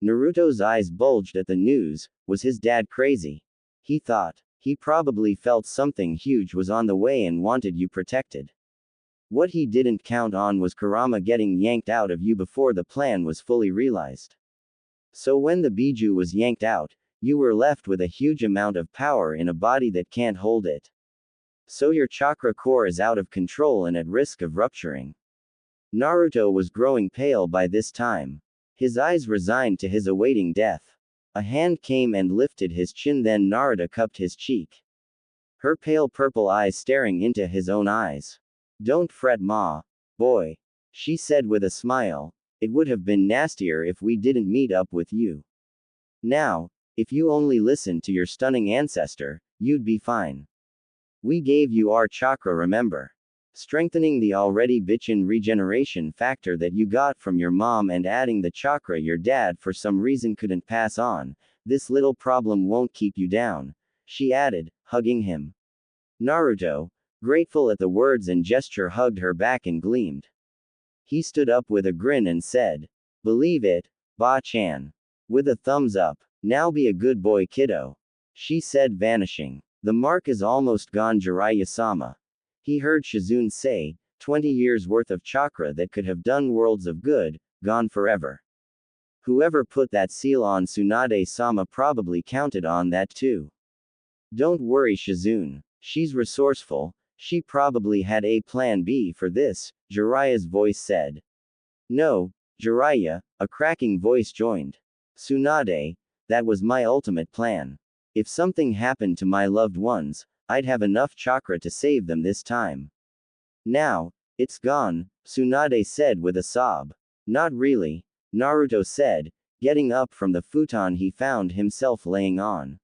Naruto's eyes bulged at the news. Was his dad crazy? He thought. He probably felt something huge was on the way and wanted you protected. What he didn't count on was Kurama getting yanked out of you before the plan was fully realized. So when the biju was yanked out, you were left with a huge amount of power in a body that can't hold it. So your chakra core is out of control and at risk of rupturing. Naruto was growing pale by this time. His eyes resigned to his awaiting death. A hand came and lifted his chin, then Narita cupped his cheek. Her pale purple eyes staring into his own eyes. Don't fret, ma. Boy. She said with a smile. It would have been nastier if we didn't meet up with you. Now, if you only listened to your stunning ancestor, you'd be fine. We gave you our chakra, remember? Strengthening the already bitchin' regeneration factor that you got from your mom and adding the chakra your dad for some reason couldn't pass on, this little problem won't keep you down, she added, hugging him. Naruto, grateful at the words and gesture, hugged her back and gleamed. He stood up with a grin and said, "Believe it, Ba-chan." With a thumbs up. "Now be a good boy, kiddo," she said, vanishing. "The mark is almost gone, Jiraiya-sama," he heard Shizune say. 20 years worth of chakra that could have done worlds of good, gone forever. Whoever put that seal on Tsunade-sama probably counted on that too. Don't worry, Shizune. She's resourceful. She probably had a plan B for this, Jiraiya's voice said. No, Jiraiya, a cracking voice joined. Tsunade, that was my ultimate plan. If something happened to my loved ones, I'd have enough chakra to save them this time. Now, it's gone, Tsunade said with a sob. Not really, Naruto said, getting up from the futon he found himself laying on.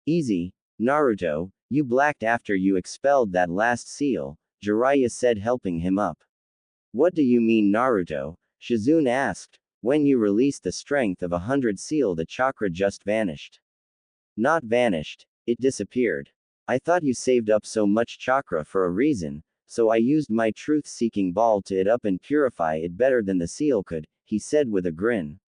Easy, Naruto, you blacked after you expelled that last seal, Jiraiya said, helping him up. What do you mean, Naruto? Shizune asked. When you released the strength of 100 seal, the chakra just vanished. Not vanished, it disappeared. I thought you saved up so much chakra for a reason, so I used my truth-seeking ball to it up and purify it better than the seal could, he said with a grin.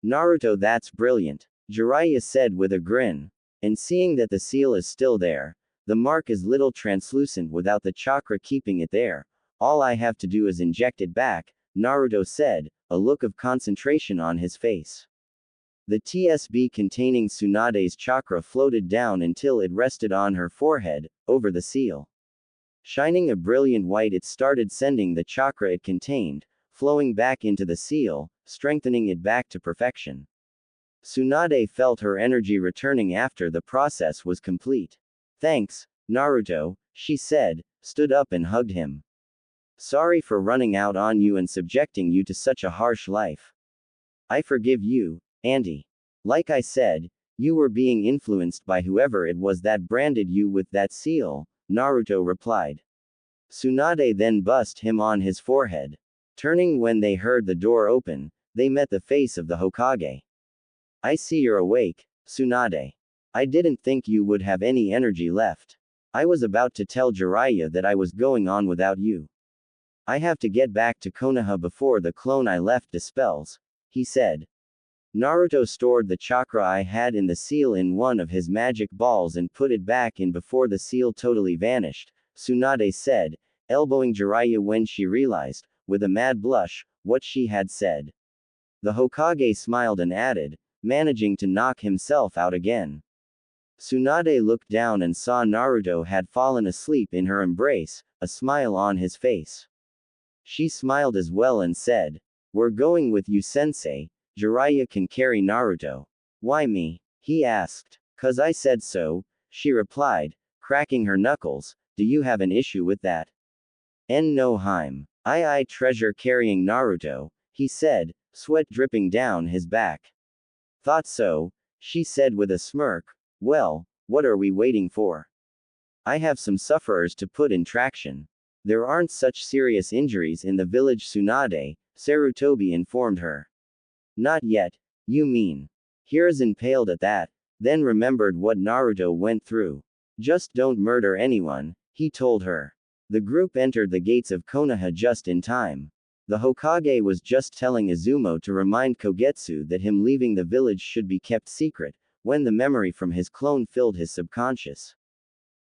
Naruto, that's brilliant, Jiraiya said with a grin. And seeing that the seal is still there, the mark is little translucent without the chakra keeping it there, all I have to do is inject it back, Naruto said, a look of concentration on his face. The TSB containing Tsunade's chakra floated down until it rested on her forehead, over the seal. Shining a brilliant white, it started sending the chakra it contained, flowing back into the seal, strengthening it back to perfection. Tsunade felt her energy returning after the process was complete. Thanks, Naruto, she said, stood up and hugged him. Sorry for running out on you and subjecting you to such a harsh life. I forgive you, Auntie. Like I said, you were being influenced by whoever it was that branded you with that seal, Naruto replied. Tsunade then bussed him on his forehead. Turning when they heard the door open, they met the face of the Hokage. I see you're awake, Tsunade. I didn't think you would have any energy left. I was about to tell Jiraiya that I was going on without you. I have to get back to Konoha before the clone I left dispels, he said. Naruto stored the chakra I had in the seal in one of his magic balls and put it back in before the seal totally vanished, Tsunade said, elbowing Jiraiya when she realized, with a mad blush, what she had said. The Hokage smiled and added, managing to knock himself out again. Tsunade looked down and saw Naruto had fallen asleep in her embrace, a smile on his face. She smiled as well and said, We're going with you, sensei. Jiraiya can carry Naruto. Why me? He asked. 'Cause I said so, she replied, cracking her knuckles. Do you have an issue with that? No Heim. I treasure carrying Naruto, he said, sweat dripping down his back. Thought so, she said with a smirk. Well, what are we waiting for? I have some sufferers to put in traction. There aren't such serious injuries in the village, Tsunade, Sarutobi informed her. Not yet, you mean. Hiruzen paled at that, then remembered what Naruto went through. Just don't murder anyone, he told her. The group entered the gates of Konoha just in time. The Hokage was just telling Izumo to remind Kogetsu that him leaving the village should be kept secret, when the memory from his clone filled his subconscious.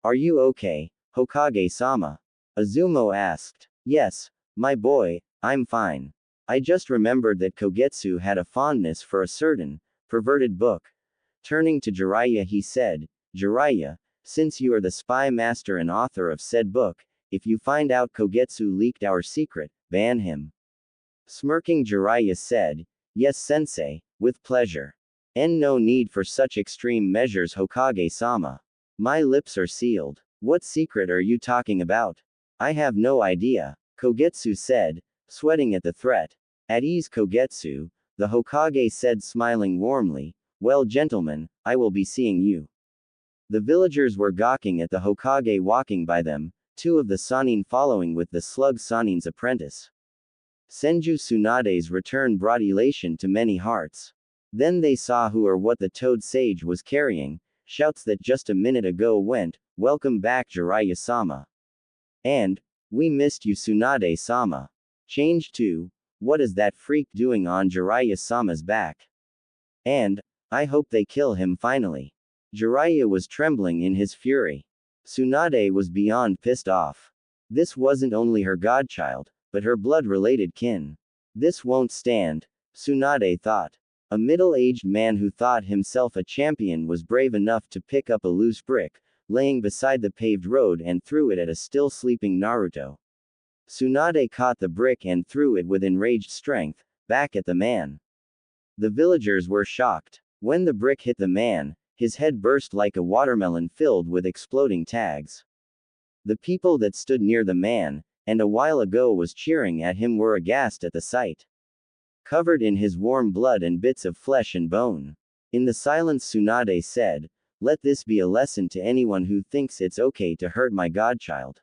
Are you okay, Hokage-sama? Izumo asked. Yes, my boy, I'm fine. I just remembered that Kogetsu had a fondness for a certain, perverted book. Turning to Jiraiya he said, Jiraiya, since you are the spy master and author of said book, if you find out Kogetsu leaked our secret, ban him. Smirking, Jiraiya said, Yes, sensei, with pleasure. No need for such extreme measures, Hokage-sama. My lips are sealed. What secret are you talking about? I have no idea, Kogetsu said, sweating at the threat. At ease, Kogetsu, the Hokage said, smiling warmly. Well, gentlemen, I will be seeing you. The villagers were gawking at the Hokage walking by them, two of the Sannin following with the slug Sannin's apprentice. Senju Tsunade's return brought elation to many hearts. Then they saw who or what the toad sage was carrying, shouts that just a minute ago went, "Welcome back, Jiraiya-sama." And, "We missed you, Tsunade-sama." Changed to, "What is that freak doing on Jiraiya-sama's back?" And, "I hope they kill him finally." Jiraiya was trembling in his fury. Tsunade was beyond pissed off. This wasn't only her godchild, but her blood-related kin. This won't stand, Tsunade thought. A middle-aged man who thought himself a champion was brave enough to pick up a loose brick, laying beside the paved road, and threw it at a still sleeping Naruto. Tsunade caught the brick and threw it with enraged strength, back at the man. The villagers were shocked. When the brick hit the man, his head burst like a watermelon filled with exploding tags. The people that stood near the man, and a while ago was cheering at him, were aghast at the sight. Covered in his warm blood and bits of flesh and bone. In the silence, Tsunade said, "Let this be a lesson to anyone who thinks it's okay to hurt my godchild.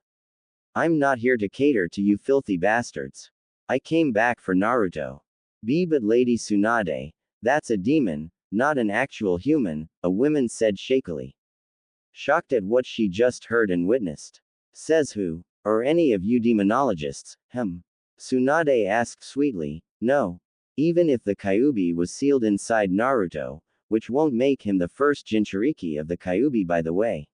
I'm not here to cater to you filthy bastards. I came back for Naruto. But Lady Tsunade, that's a demon, not an actual human," a woman said shakily. Shocked at what she just heard and witnessed. "Says who? Are any of you demonologists?" Tsunade asked sweetly. "No. Even if the Kyuubi was sealed inside Naruto, which won't make him the first Jinchuriki of the Kyuubi, by the way.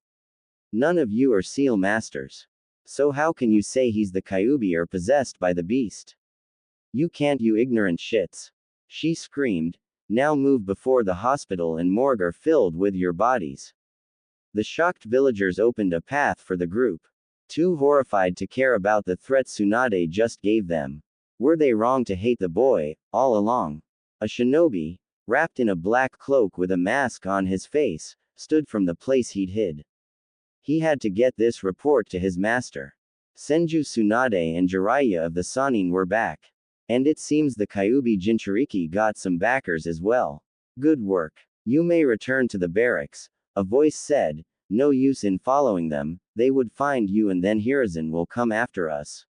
None of you are seal masters. So how can you say he's the Kyuubi or possessed by the beast? You can't, you ignorant shits," she screamed. "Now move before the hospital and morgue are filled with your bodies." The shocked villagers opened a path for the group. Too horrified to care about the threat Tsunade just gave them. Were they wrong to hate the boy, all along? A shinobi, wrapped in a black cloak with a mask on his face, stood from the place he'd hid. He had to get this report to his master. Senju Tsunade and Jiraiya of the Sannin were back. And it seems the Kyuubi Jinchuriki got some backers as well. Good work. You may return to the barracks, a voice said. No use in following them, they would find you and then Hiruzen will come after us.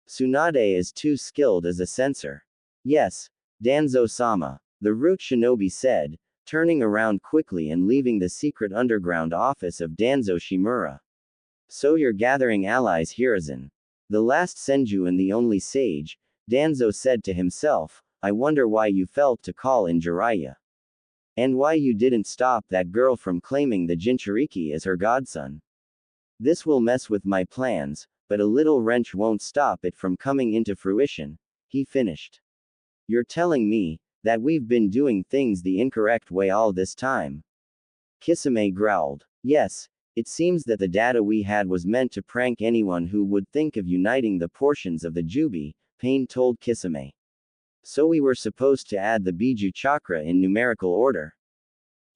Tsunade is too skilled as a censor. Yes, Danzo-sama, the root shinobi said, turning around quickly and leaving the secret underground office of Danzo Shimura. So you're gathering allies, Hiruzen. The last Senju and the only sage, Danzo said to himself. I wonder why you felt to call in Jiraiya. And why you didn't stop that girl from claiming the Jinchuriki as her godson. This will mess with my plans, but a little wrench won't stop it from coming into fruition, he finished. You're telling me that we've been doing things the incorrect way all this time? Kisame growled. Yes, it seems that the data we had was meant to prank anyone who would think of uniting the portions of the Jubi, Pain told Kisame. So we were supposed to add the Biju Chakra in numerical order?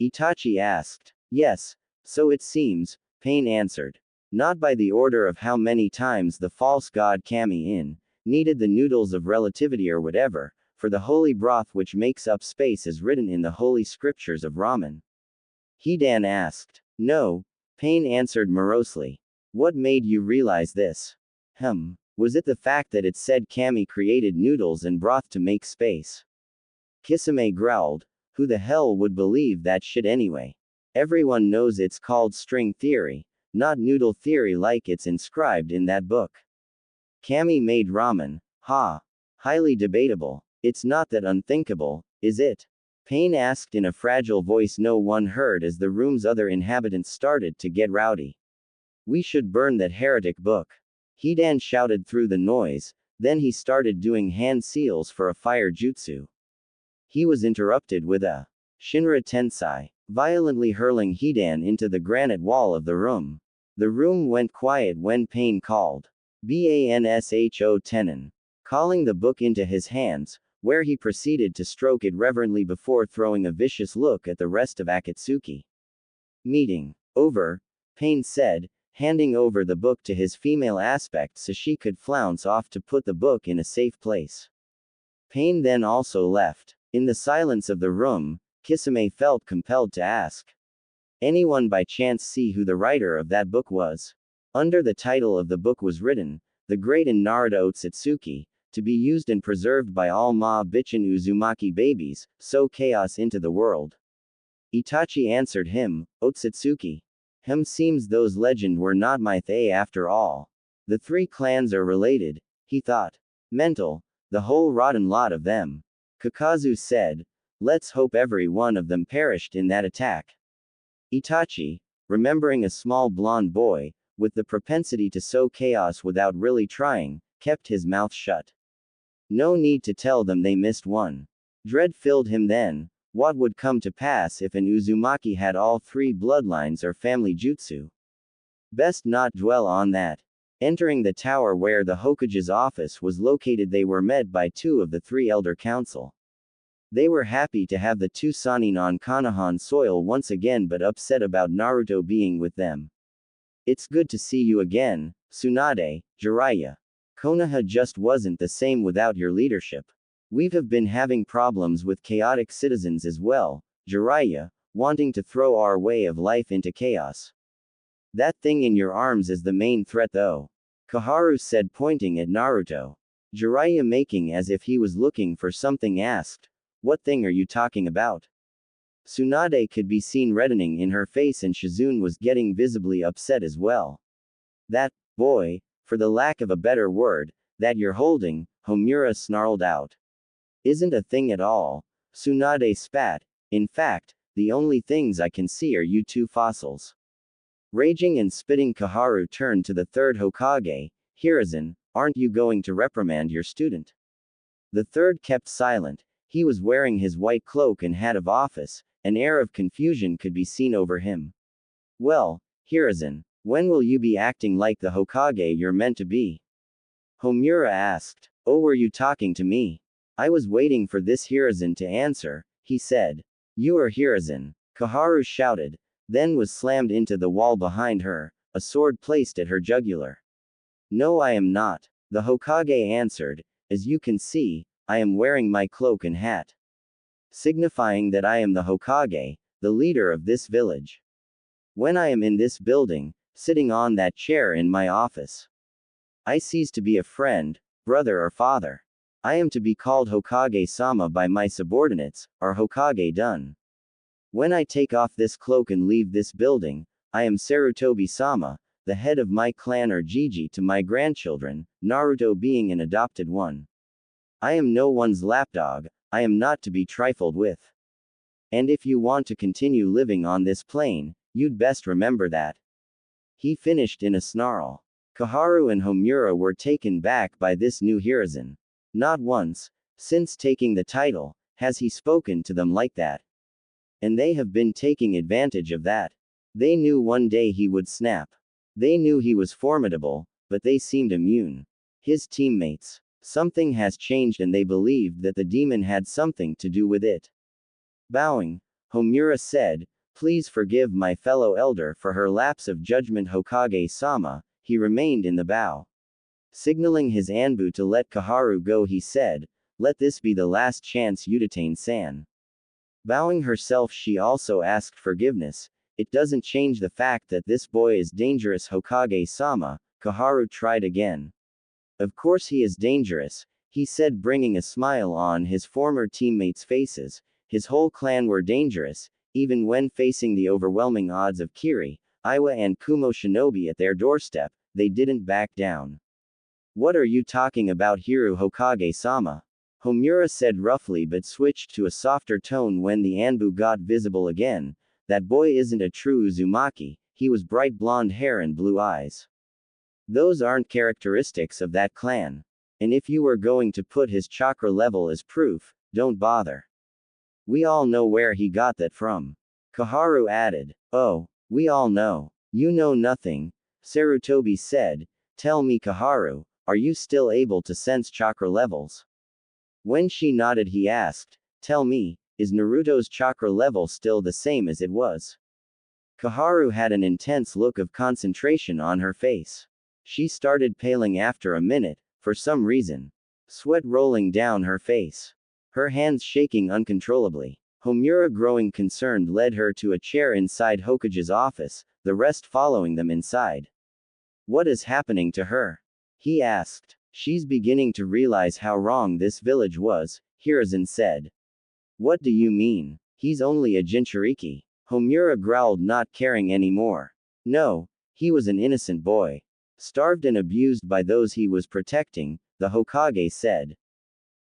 Itachi asked. Yes, so it seems, Pain answered. Not by the order of how many times the false god Kami needed the noodles of relativity or whatever, for the holy broth which makes up space is written in the holy scriptures of ramen. Hidan asked. No, Pain answered morosely. What made you realize this? Was it the fact that it said Kami created noodles and broth to make space? Kisame growled. Who the hell would believe that shit anyway? Everyone knows it's called string theory, not noodle theory like it's inscribed in that book. Kami made ramen. Ha. Highly debatable. It's not that unthinkable, is it? Pain asked in a fragile voice no one heard as the room's other inhabitants started to get rowdy. We should burn that heretic book. Hidan shouted through the noise, then he started doing hand seals for a fire jutsu. He was interrupted with a Shinra Tensai, violently hurling Hidan into the granite wall of the room. The room went quiet when Pain called. Bansho Tenon. Calling the book into his hands, where he proceeded to stroke it reverently before throwing a vicious look at the rest of Akatsuki. Meeting over, Pain said, handing over the book to his female aspect so she could flounce off to put the book in a safe place. Pain then also left. In the silence of the room, Kisame felt compelled to ask. Anyone by chance see who the writer of that book was? Under the title of the book was written, The Great and Naruto Otsutsuki, to be used and preserved by all Ma-Bichin Uzumaki babies, sow chaos into the world. Itachi answered him, Otsutsuki. Seems those legend were not my they after all. The three clans are related, he thought. Mental, the whole rotten lot of them. Kakazu said, let's hope every one of them perished in that attack. Itachi, remembering a small blonde boy, with the propensity to sow chaos without really trying, kept his mouth shut. No need to tell them they missed one. Dread filled him then. What would come to pass if an Uzumaki had all three bloodlines or family jutsu? Best not dwell on that. Entering the tower where the Hokage's office was located, they were met by two of the three Elder Council. They were happy to have the two Sannin on Konohan soil once again, but upset about Naruto being with them. It's good to see you again, Tsunade, Jiraiya. Konoha just wasn't the same without your leadership. We've been having problems with chaotic citizens as well, Jiraiya, wanting to throw our way of life into chaos. That thing in your arms is the main threat though. Koharu said, pointing at Naruto. Jiraiya, making as if he was looking for something, asked, what thing are you talking about? Tsunade could be seen reddening in her face, and Shizune was getting visibly upset as well. That boy, for the lack of a better word, that you're holding, Homura snarled out. Isn't a thing at all. Tsunade spat. In fact, the only things I can see are you two fossils. Raging and spitting, Koharu turned to the third Hokage. Hiruzen, aren't you going to reprimand your student? The third kept silent. He was wearing his white cloak and hat of office. An air of confusion could be seen over him. Well, Hiruzen, when will you be acting like the Hokage you're meant to be? Homura asked. Oh, were you talking to me? I was waiting for this Hiruzen to answer, he said. You are Hiruzen, Koharu shouted, then was slammed into the wall behind her, a sword placed at her jugular. No, I am not, the Hokage answered. As you can see, I am wearing my cloak and hat, signifying that I am the Hokage, the leader of this village. When I am in this building, sitting on that chair in my office, I cease to be a friend, brother or father. I am to be called Hokage-sama by my subordinates, or Hokage-dun. When I take off this cloak and leave this building, I am Sarutobi-sama, the head of my clan or Jiji to my grandchildren, Naruto being an adopted one. I am no one's lapdog, I am not to be trifled with. And if you want to continue living on this plane, you'd best remember that. He finished in a snarl. Koharu and Homura were taken back by this new Hiruzen. Not once, since taking the title, has he spoken to them like that. And they have been taking advantage of that. They knew one day he would snap. They knew he was formidable, but they seemed immune. His teammates. Something has changed, and they believed that the demon had something to do with it. Bowing, Homura said, please forgive my fellow elder for her lapse of judgment, Hokage-sama. He remained in the bow. Signaling his Anbu to let Koharu go, he said, let this be the last chance you detain-san. Bowing herself, she also asked forgiveness. It doesn't change the fact that this boy is dangerous, Hokage-sama. Koharu tried again. Of course he is dangerous, he said, bringing a smile on his former teammates' faces. His whole clan were dangerous, even when facing the overwhelming odds of Kiri, Iwa and Kumo shinobi at their doorstep, they didn't back down. What are you talking about, Hiru Hokage-sama? Homura said roughly, but switched to a softer tone when the Anbu got visible again. That boy isn't a true Uzumaki, he was bright blonde hair and blue eyes. Those aren't characteristics of that clan. And if you were going to put his chakra level as proof, don't bother. We all know where he got that from. Koharu added. Oh, we all know. You know nothing, Sarutobi said. Tell me, Koharu, are you still able to sense chakra levels? When she nodded, he asked, tell me, is Naruto's chakra level still the same as it was? Kaharu had an intense look of concentration on her face. She started paling after a minute, for some reason. Sweat rolling down her face. Her hands shaking uncontrollably. Homura, growing concerned, led her to a chair inside Hokage's office, the rest following them inside. What is happening to her? He asked. She's beginning to realize how wrong this village was, Hiruzen said. What do you mean? He's only a Jinchuriki. Homura growled, not caring anymore. No, he was an innocent boy. Starved and abused by those he was protecting, the Hokage said.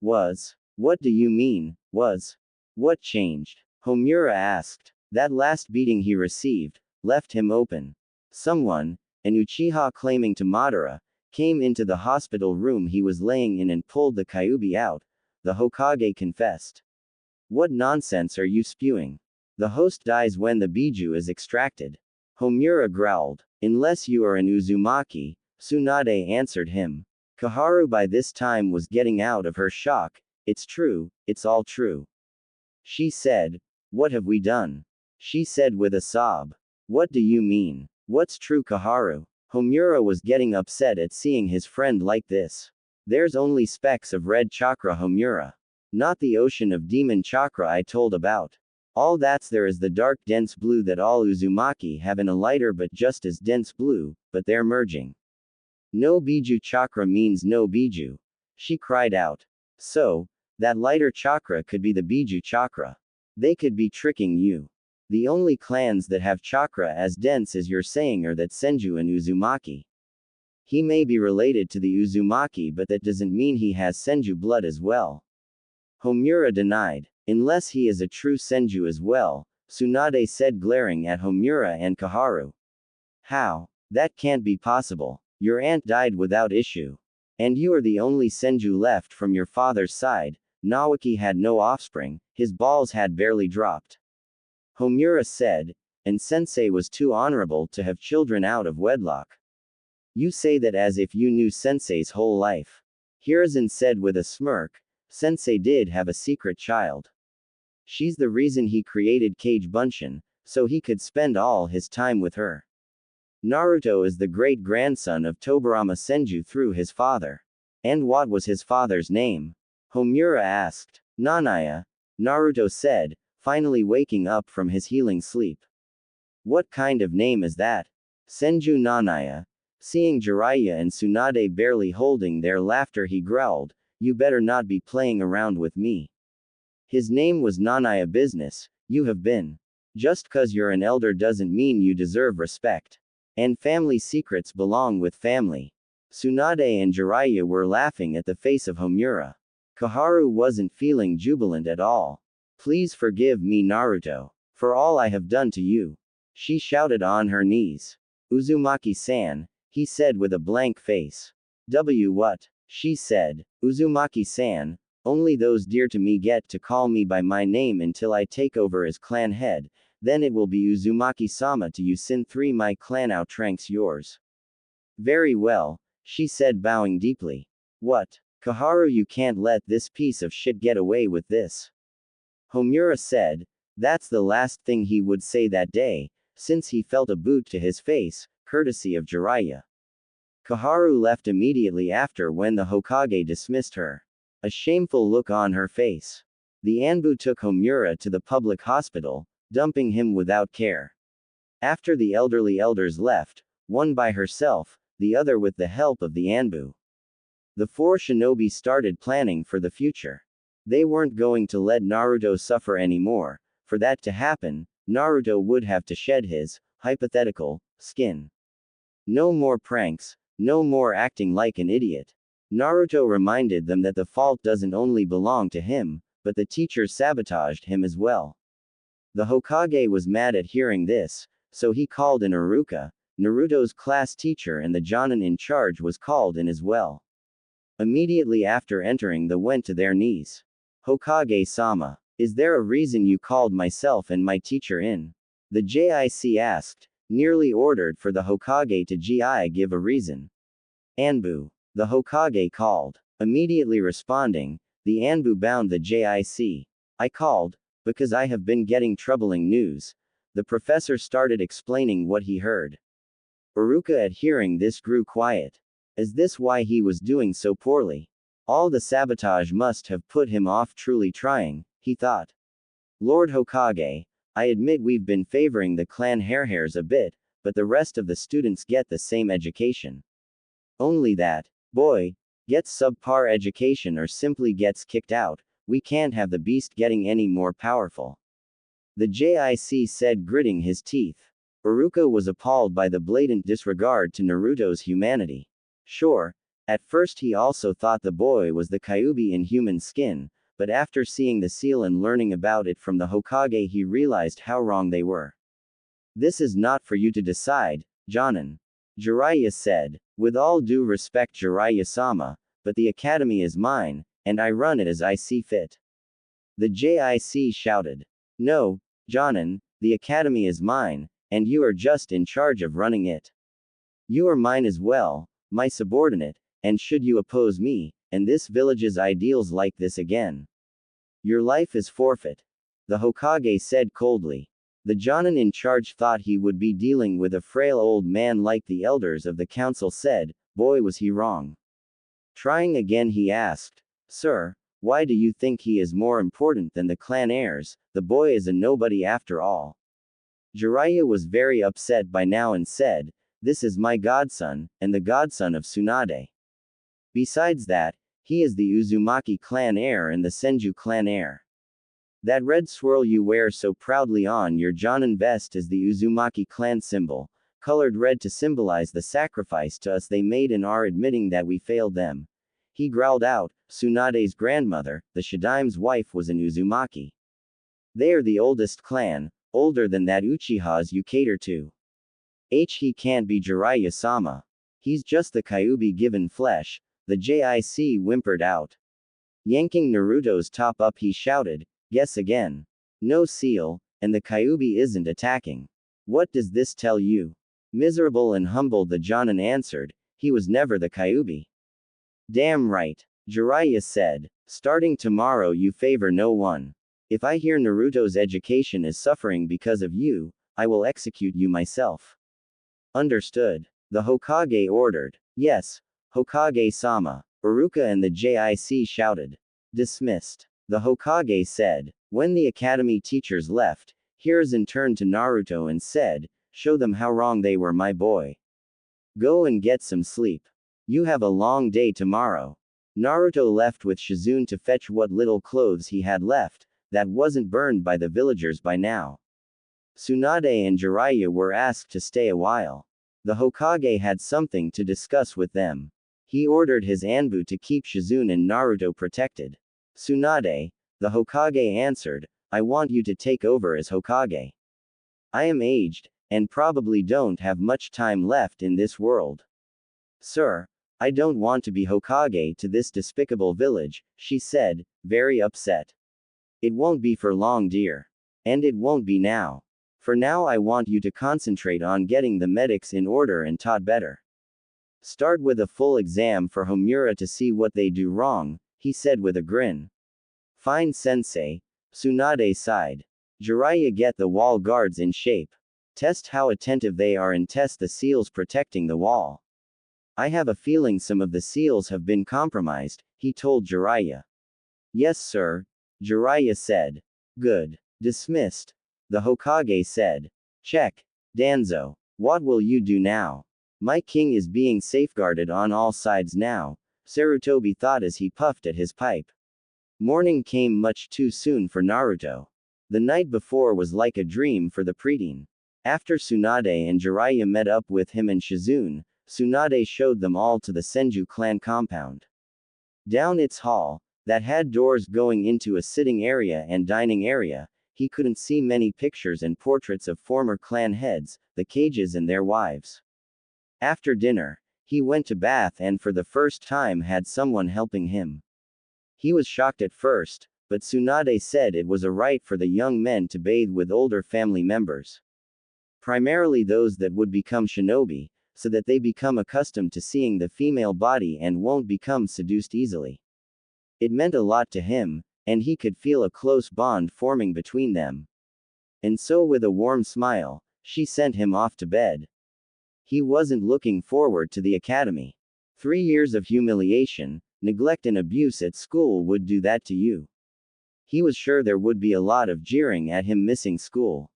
Was? What do you mean, was? What changed? Homura asked. That last beating he received left him open. Someone, an Uchiha claiming to Madara, came into the hospital room he was laying in and pulled the Kyuubi out, the Hokage confessed. What nonsense are you spewing? The host dies when the biju is extracted. Homura growled. Unless you are an Uzumaki, Tsunade answered him. Kaharu by this time was getting out of her shock. It's true, it's all true. She said. What have we done? She said with a sob. What do you mean? What's true, Kaharu? Homura was getting upset at seeing his friend like this. There's only specks of red chakra, Homura. Not the ocean of demon chakra I told about. All that's there is the dark dense blue that all Uzumaki have in a lighter but just as dense blue, but they're merging. No biju chakra means no biju. She cried out. So, that lighter chakra could be the biju chakra. They could be tricking you. The only clans that have chakra as dense as you're saying are that Senju and Uzumaki. He may be related to the Uzumaki, but that doesn't mean he has Senju blood as well. Homura denied. Unless he is a true Senju as well, Tsunade said, glaring at Homura and Kaharu. How? That can't be possible. Your aunt died without issue. And you are the only Senju left from your father's side. Nawaki had no offspring, his balls had barely dropped. Homura said, and Sensei was too honorable to have children out of wedlock. You say that as if you knew Sensei's whole life. Hiruzen said with a smirk. Sensei did have a secret child. She's the reason he created Kage Bunshin, so he could spend all his time with her. Naruto is the great-grandson of Tobirama Senju through his father. And what was his father's name? Homura asked. Nanaya, Naruto said, finally waking up from his healing sleep. What kind of name is that? Senju Nanaya. Seeing Jiraiya and Tsunade barely holding their laughter, he growled, you better not be playing around with me. His name was Nanaya. Business, you have been. Just 'cause you're an elder doesn't mean you deserve respect. And family secrets belong with family. Tsunade and Jiraiya were laughing at the face of Homura. Kaharu wasn't feeling jubilant at all. Please forgive me, Naruto, for all I have done to you. She shouted on her knees. Uzumaki-san, he said with a blank face. What? She said. Uzumaki-san, only those dear to me get to call me by my name until I take over as clan head, then it will be Uzumaki-sama to you sin 3 my clan outranks yours. Very well, she said, bowing deeply. What? Kaharu, you can't let this piece of shit get away with this. Homura said. That's the last thing he would say that day, since he felt a boot to his face, courtesy of Jiraiya. Kaharu left immediately after when the Hokage dismissed her. A shameful look on her face. The Anbu took Homura to the public hospital, dumping him without care. After the elderly elders left, one by herself, the other with the help of the Anbu. The 4 shinobi started planning for the future. They weren't going to let Naruto suffer anymore. For that to happen, Naruto would have to shed his, hypothetical, skin. No more pranks, no more acting like an idiot. Naruto reminded them that the fault doesn't only belong to him, but the teachers sabotaged him as well. The Hokage was mad at hearing this, so he called in Iruka, Naruto's class teacher, and the Jonin in charge was called in as well. Immediately after entering, they went to their knees. Hokage-sama, is there a reason you called myself and my teacher in? The JIC asked, nearly ordered for the Hokage to give a reason. Anbu. The Hokage called. Immediately responding, the Anbu bound the JIC. I called, because I have been getting troubling news. The professor started explaining what he heard. Uruka at hearing this grew quiet. Is this why he was doing so poorly? All the sabotage must have put him off truly trying, he thought. Lord Hokage, I admit we've been favoring the clan heirs a bit, but the rest of the students get the same education. Only that boy gets subpar education or simply gets kicked out. We can't have the beast getting any more powerful. The JIC said, gritting his teeth. Uruka was appalled by the blatant disregard to Naruto's humanity. Sure, at first he also thought the boy was the Kyuubi in human skin, but after seeing the seal and learning about it from the Hokage he realized how wrong they were. This is not for you to decide, Jonin. Jiraiya said. With all due respect, Jiraiya-sama, but the academy is mine, and I run it as I see fit. The JIC shouted. No, Jonin, the academy is mine, and you are just in charge of running it. You are mine as well, my subordinate, and should you oppose me, and this village's ideals like this again, your life is forfeit. The Hokage said coldly. The Jonin in charge thought he would be dealing with a frail old man like the elders of the council said. Boy, was he wrong. Trying again, he asked, Sir, why do you think he is more important than the clan heirs? The boy is a nobody after all. Jiraiya was very upset by now and said, This is my godson, and the godson of Tsunade. Besides that, he is the Uzumaki clan heir and the Senju clan heir. That red swirl you wear so proudly on your Jonin vest is the Uzumaki clan symbol, colored red to symbolize the sacrifice to us they made and are admitting that we failed them. He growled out. Tsunade's grandmother, the Shidaim's wife, was an Uzumaki. They are the oldest clan, older than that Uchihas you cater to. He can't be Jiraiya-sama. He's just the Kyuubi given flesh, the JIC whimpered out. Yanking Naruto's top up he shouted, Guess again. No seal, and the Kyuubi isn't attacking. What does this tell you? Miserable and humbled the Jonin answered, he was never the Kyuubi. Damn right. Jiraiya said. Starting tomorrow you favor no one. If I hear Naruto's education is suffering because of you, I will execute you myself. Understood. The Hokage ordered. Yes, Hokage-sama. Uruka and the JIC shouted. Dismissed. The Hokage said. When the academy teachers left, Hiruzen turned to Naruto and said, Show them how wrong they were, my boy. Go and get some sleep. You have a long day tomorrow. Naruto left with Shizune to fetch what little clothes he had left, that wasn't burned by the villagers by now. Tsunade and Jiraiya were asked to stay a while. The Hokage had something to discuss with them. He ordered his Anbu to keep Shizune and Naruto protected. Tsunade, the Hokage answered, I want you to take over as Hokage. I am aged, and probably don't have much time left in this world. Sir, I don't want to be Hokage to this despicable village, she said, very upset. It won't be for long, dear. And it won't be now. For now I want you to concentrate on getting the medics in order and taught better. Start with a full exam for Homura to see what they do wrong, he said with a grin. Fine, sensei. Tsunade sighed. Jiraiya, get the wall guards in shape. Test how attentive they are and test the seals protecting the wall. I have a feeling some of the seals have been compromised, he told Jiraiya. Yes, sir, Jiraiya said. Good. Dismissed. The Hokage said. Check. Danzo, what will you do now? My king is being safeguarded on all sides now, Sarutobi thought as he puffed at his pipe. Morning came much too soon for Naruto. The night before was like a dream for the preteen. After Tsunade and Jiraiya met up with him and Shizune, Tsunade showed them all to the Senju clan compound. Down its hall, that had doors going into a sitting area and dining area, he couldn't see many pictures and portraits of former clan heads, the Kages and their wives. After dinner, he went to bath and for the first time had someone helping him. He was shocked at first, but Tsunade said it was a right for the young men to bathe with older family members. Primarily those that would become shinobi, so that they become accustomed to seeing the female body and won't become seduced easily. It meant a lot to him, and he could feel a close bond forming between them. And so with a warm smile, she sent him off to bed. He wasn't looking forward to the academy. 3 years of humiliation, neglect and abuse at school would do that to you. He was sure there would be a lot of jeering at him missing school.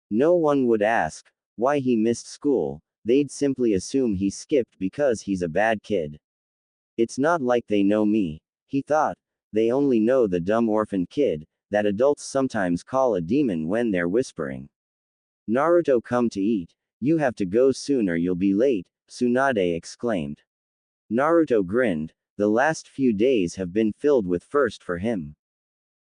No one would ask why he missed school, they'd simply assume he skipped because he's a bad kid. It's not like they know me, he thought. They only know the dumb orphan kid that adults sometimes call a demon when they're whispering. Naruto, come to eat. You have to go soon or you'll be late, Tsunade exclaimed. Naruto grinned. The last few days have been filled with first for him.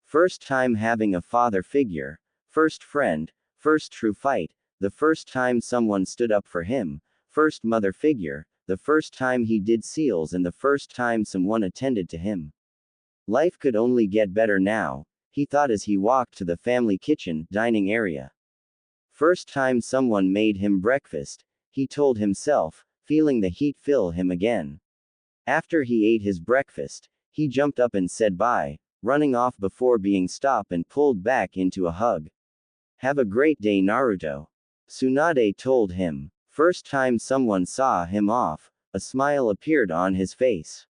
First time having a father figure, first friend, first true fight, the first time someone stood up for him, first mother figure, the first time he did seals and the first time someone attended to him. Life could only get better now, he thought as he walked to the family kitchen, dining area. First time someone made him breakfast, he told himself, feeling the heat fill him again. After he ate his breakfast, he jumped up and said bye, running off before being stopped and pulled back into a hug. Have a great day, Naruto. Tsunade told him. First time someone saw him off, a smile appeared on his face.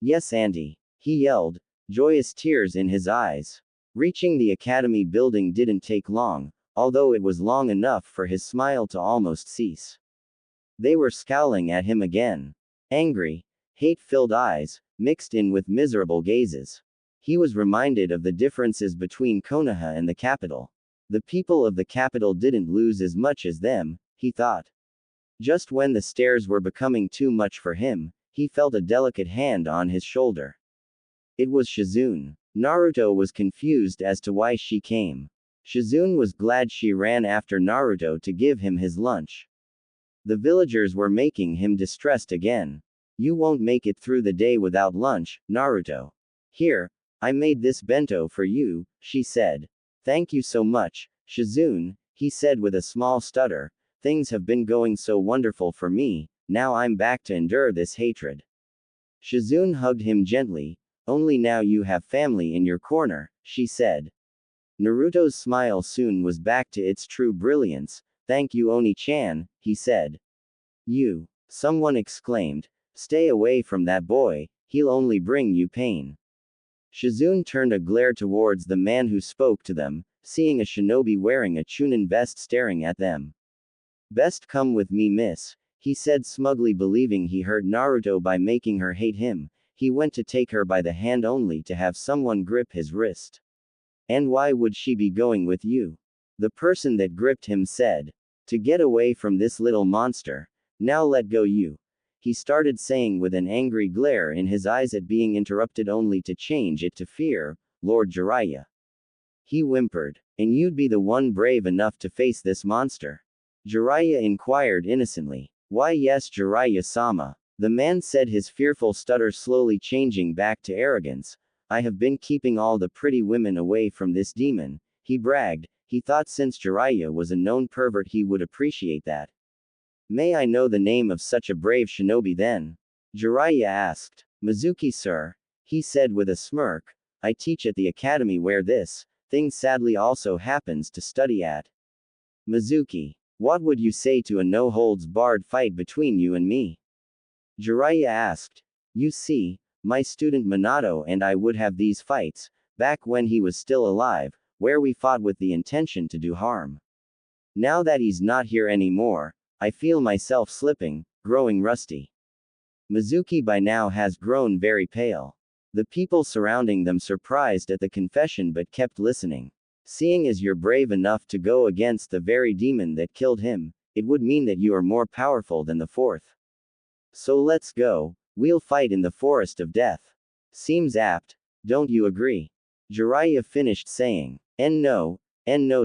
Yes, auntie, he yelled, joyous tears in his eyes. Reaching the academy building didn't take long, although it was long enough for his smile to almost cease. They were scowling at him again. Angry, hate-filled eyes, mixed in with miserable gazes. He was reminded of the differences between Konoha and the capital. The people of the capital didn't lose as much as them, he thought. Just when the stares were becoming too much for him, he felt a delicate hand on his shoulder. It was Shizune. Naruto was confused as to why she came. Shizune was glad she ran after Naruto to give him his lunch. The villagers were making him distressed again. You won't make it through the day without lunch, Naruto. Here, I made this bento for you, she said. Thank you so much, Shizune, he said with a small stutter. Things have been going so wonderful for me, now I'm back to endure this hatred. Shizune hugged him gently. Only now you have family in your corner, she said. Naruto's smile soon was back to its true brilliance. Thank you, Oni-chan, he said. You, someone exclaimed. Stay away from that boy, he'll only bring you pain. Shizune turned a glare towards the man who spoke to them, seeing a shinobi wearing a Chunin vest staring at them. Best come with me, miss, he said smugly, believing he hurt Naruto by making her hate him. He went to take her by the hand only to have someone grip his wrist. And why would she be going with you? The person that gripped him said. To get away from this little monster. Now let go you. He started saying with an angry glare in his eyes at being interrupted only to change it to fear. Lord Jiraiya. He whimpered. And you'd be the one brave enough to face this monster? Jiraiya inquired innocently. Why yes, Jiraiya-sama. The man said, his fearful stutter slowly changing back to arrogance. I have been keeping all the pretty women away from this demon, he bragged. He thought since Jiraiya was a known pervert he would appreciate that. May I know the name of such a brave shinobi then? Jiraiya asked. Mizuki, sir, he said with a smirk. I teach at the academy where this thing sadly also happens to study at. Mizuki, what would you say to a no-holds-barred fight between you and me? Jiraiya asked. You see, my student Minato and I would have these fights, back when he was still alive, where we fought with the intention to do harm. Now that he's not here anymore, I feel myself slipping, growing rusty. Mizuki by now has grown very pale. The people surrounding them surprised at the confession but kept listening. Seeing as you're brave enough to go against the very demon that killed him, it would mean that you are more powerful than the fourth. So let's go, we'll fight in the forest of death. Seems apt, don't you agree? Jiraiya finished saying. No,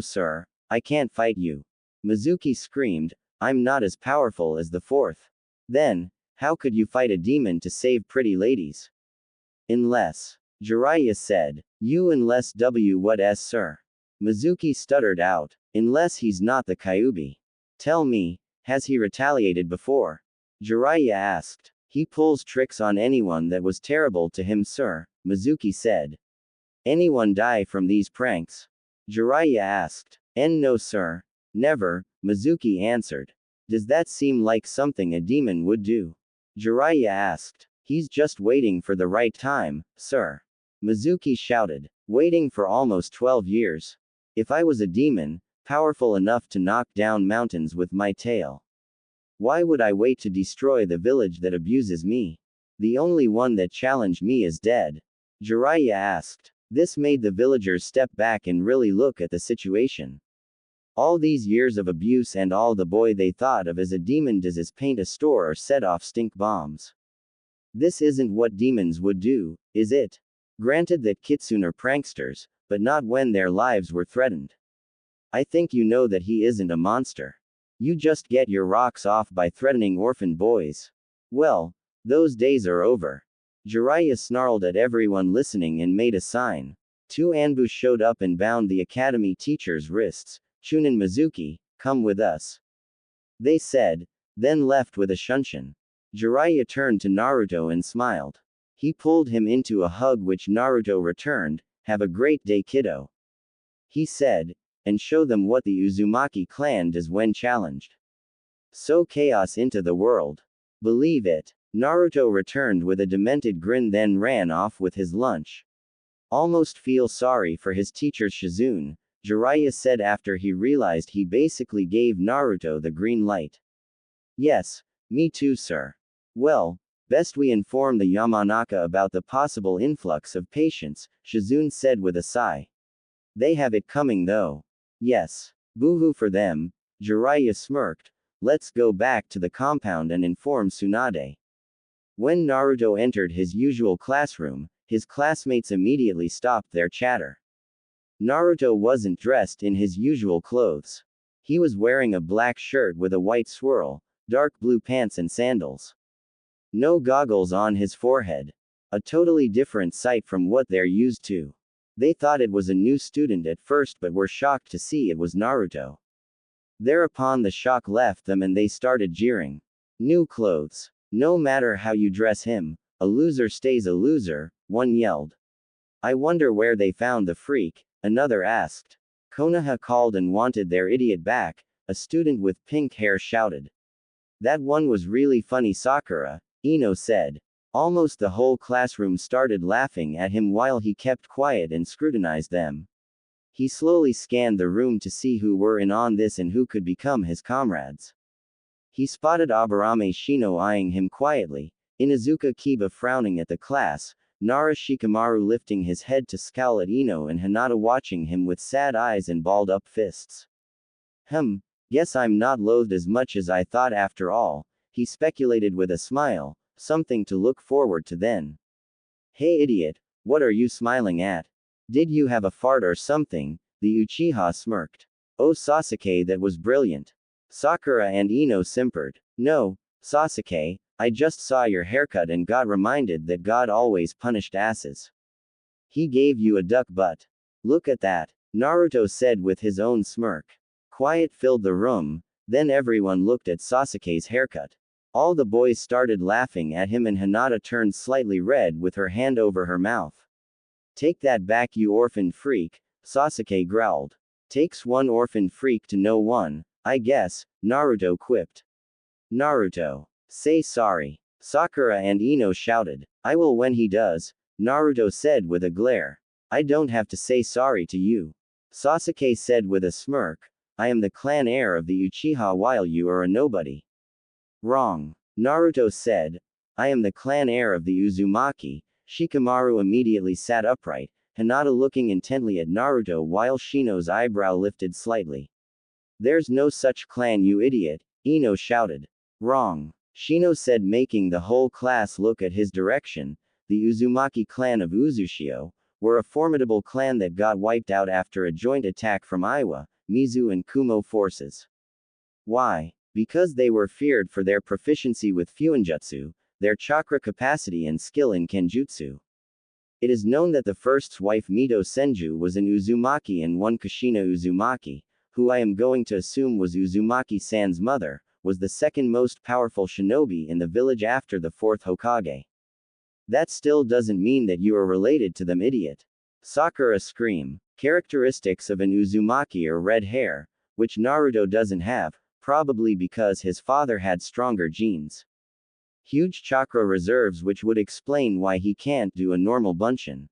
sir, I can't fight you. Mizuki screamed, I'm not as powerful as the fourth. Then, how could you fight a demon to save pretty ladies? Unless, Jiraiya said, unless what sir? Mizuki stuttered out, unless he's not the Kyuubi. Tell me, has he retaliated before? Jiraiya asked. He pulls tricks on anyone that was terrible to him, sir, Mizuki said. Anyone die from these pranks? Jiraiya asked. No sir. Never, Mizuki answered. Does that seem like something a demon would do? Jiraiya asked. He's just waiting for the right time, sir. Mizuki shouted. Waiting for almost 12 years. If I was a demon, powerful enough to knock down mountains with my tail, why would I wait to destroy the village that abuses me? The only one that challenged me is dead. Jiraiya asked. This made the villagers step back and really look at the situation. All these years of abuse and all the boy they thought of as a demon does is paint a store or set off stink bombs. This isn't what demons would do, is it? Granted that kitsune are pranksters, but not when their lives were threatened. I think you know that he isn't a monster. You just get your rocks off by threatening orphan boys. Well, those days are over. Jiraiya snarled at everyone listening and made a sign. 2 ambush showed up and bound the academy teacher's wrists. Chunin Mizuki, come with us. They said, then left with a shunshin. Jiraiya turned to Naruto and smiled. He pulled him into a hug which Naruto returned. Have a great day, kiddo. He said, and show them what the Uzumaki clan does when challenged. Sow chaos into the world. Believe it. Naruto returned with a demented grin then ran off with his lunch. Almost feel sorry for his teacher Shizune, Jiraiya said after he realized he basically gave Naruto the green light. Yes, me too sir. Well, best we inform the Yamanaka about the possible influx of patients, Shizune said with a sigh. They have it coming though. Yes. Boo-hoo for them, Jiraiya smirked. Let's go back to the compound and inform Tsunade. When Naruto entered his usual classroom, his classmates immediately stopped their chatter. Naruto wasn't dressed in his usual clothes. He was wearing a black shirt with a white swirl, dark blue pants and sandals. No goggles on his forehead. A totally different sight from what they're used to. They thought it was a new student at first but were shocked to see it was Naruto. Thereupon the shock left them and they started jeering. New clothes. No matter how you dress him, a loser stays a loser, one yelled. I wonder where they found the freak, another asked. Konoha called and wanted their idiot back, a student with pink hair shouted. That one was really funny Sakura, Ino said. Almost the whole classroom started laughing at him while he kept quiet and scrutinized them. He slowly scanned the room to see who were in on this and who could become his comrades. He spotted Aburame Shino eyeing him quietly, Inuzuka Kiba frowning at the class, Nara Shikamaru lifting his head to scowl at Ino and Hinata watching him with sad eyes and balled-up fists. Guess I'm not loathed as much as I thought after all, he speculated with a smile, something to look forward to then. Hey idiot, what are you smiling at? Did you have a fart or something? The Uchiha smirked. Oh Sasuke, that was brilliant. Sakura and Ino simpered. No, Sasuke, I just saw your haircut and got reminded that God always punished asses. He gave you a duck butt. Look at that, Naruto said with his own smirk. Quiet filled the room, then everyone looked at Sasuke's haircut. All the boys started laughing at him and Hinata turned slightly red with her hand over her mouth. Take that back you orphan freak, Sasuke growled. Takes one orphan freak to know one, I guess, Naruto quipped. Naruto. Say sorry. Sakura and Ino shouted. I will when he does, Naruto said with a glare. I don't have to say sorry to you. Sasuke said with a smirk. I am the clan heir of the Uchiha while you are a nobody. Wrong. Naruto said. I am the clan heir of the Uzumaki. Shikamaru immediately sat upright, Hinata looking intently at Naruto while Shino's eyebrow lifted slightly. There's no such clan you idiot, Ino shouted. Wrong. Shino said making the whole class look at his direction. The Uzumaki clan of Uzushio were a formidable clan that got wiped out after a joint attack from Iwa, Mizu and Kumo forces. Why? Because they were feared for their proficiency with Fuinjutsu, their chakra capacity and skill in Kenjutsu. It is known that the first's wife Mito Senju was an Uzumaki and one Kushina Uzumaki, who I am going to assume was Uzumaki-san's mother, was the second most powerful shinobi in the village after the fourth Hokage. That still doesn't mean that you are related to them idiot. Sakura screamed. Characteristics of an Uzumaki are red hair, which Naruto doesn't have, probably because his father had stronger genes. Huge chakra reserves, which would explain why he can't do a normal bunshin.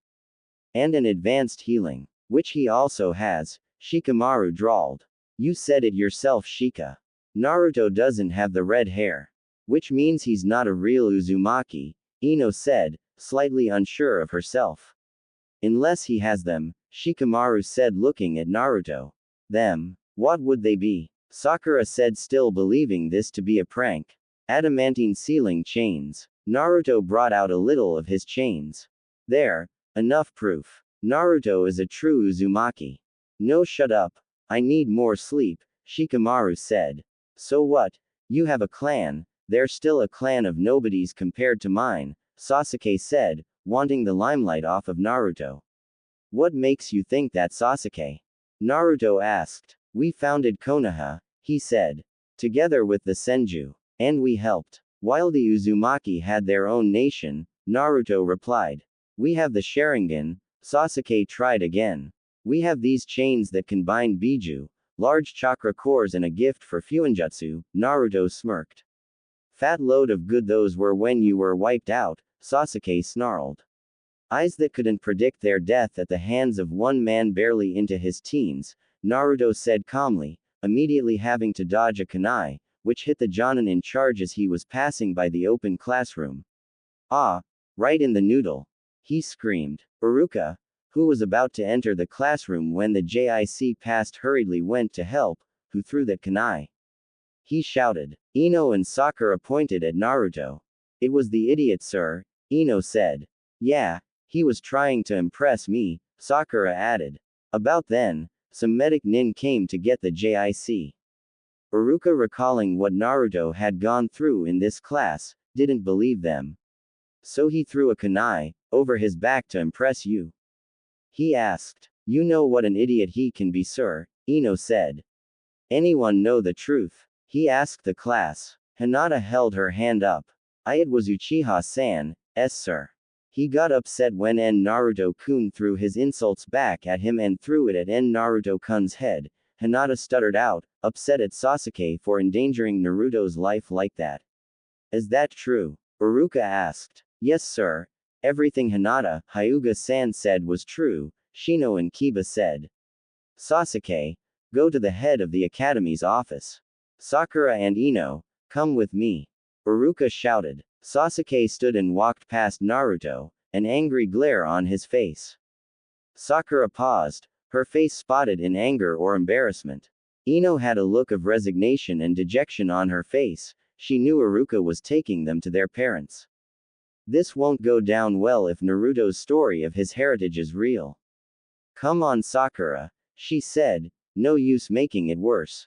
And an advanced healing, which he also has, Shikamaru drawled. You said it yourself, Shika. Naruto doesn't have the red hair. Which means he's not a real Uzumaki, Ino said, slightly unsure of herself. Unless he has them, Shikamaru said, looking at Naruto. Them? What would they be? Sakura said, still believing this to be a prank. Adamantine sealing chains. Naruto brought out a little of his chains. There. Enough proof. Naruto is a true Uzumaki. No, shut up. I need more sleep, Shikamaru said. So what? You have a clan. They're still a clan of nobodies compared to mine, Sasuke said, wanting the limelight off of Naruto. What makes you think that, Sasuke? Naruto asked. We founded Konoha, he said. Together with the Senju. And we helped. While the Uzumaki had their own nation, Naruto replied. We have the Sharingan, Sasuke tried again. We have these chains that can bind Biju, large chakra cores, and a gift for Fuinjutsu, Naruto smirked. Fat load of good those were when you were wiped out, Sasuke snarled. Eyes that couldn't predict their death at the hands of one man barely into his teens, Naruto said calmly, immediately having to dodge a kunai, which hit the Jonin in charge as he was passing by the open classroom. Ah! Right in the noodle! He screamed. Iruka, who was about to enter the classroom when the JIC passed, hurriedly went to help. Who threw that kunai? He shouted. Ino and Sakura pointed at Naruto. It was the idiot, sir, Ino said. Yeah, he was trying to impress me, Sakura added. About then, some medic nin came to get the JIC. Iruka, recalling what Naruto had gone through in this class, didn't believe them. So he threw a kunai over his back to impress you? He asked. You know what an idiot he can be, sir, Ino said. Anyone know the truth? He asked the class. Hinata held her hand up. It was Uchiha-san, sir. He got upset when Naruto-kun threw his insults back at him and threw it at Naruto-kun's head. Hinata stuttered out, upset at Sasuke for endangering Naruto's life like that. Is that true? Iruka asked. Yes, sir. Everything Hinata, Hyuga-san said was true, Shino and Kiba said. Sasuke, go to the head of the academy's office. Sakura and Ino, come with me. Iruka shouted. Sasuke stood and walked past Naruto, an angry glare on his face. Sakura paused, her face spotted in anger or embarrassment. Ino had a look of resignation and dejection on her face. She knew Iruka was taking them to their parents. This won't go down well if Naruto's story of his heritage is real. Come on, Sakura, she said, no use making it worse.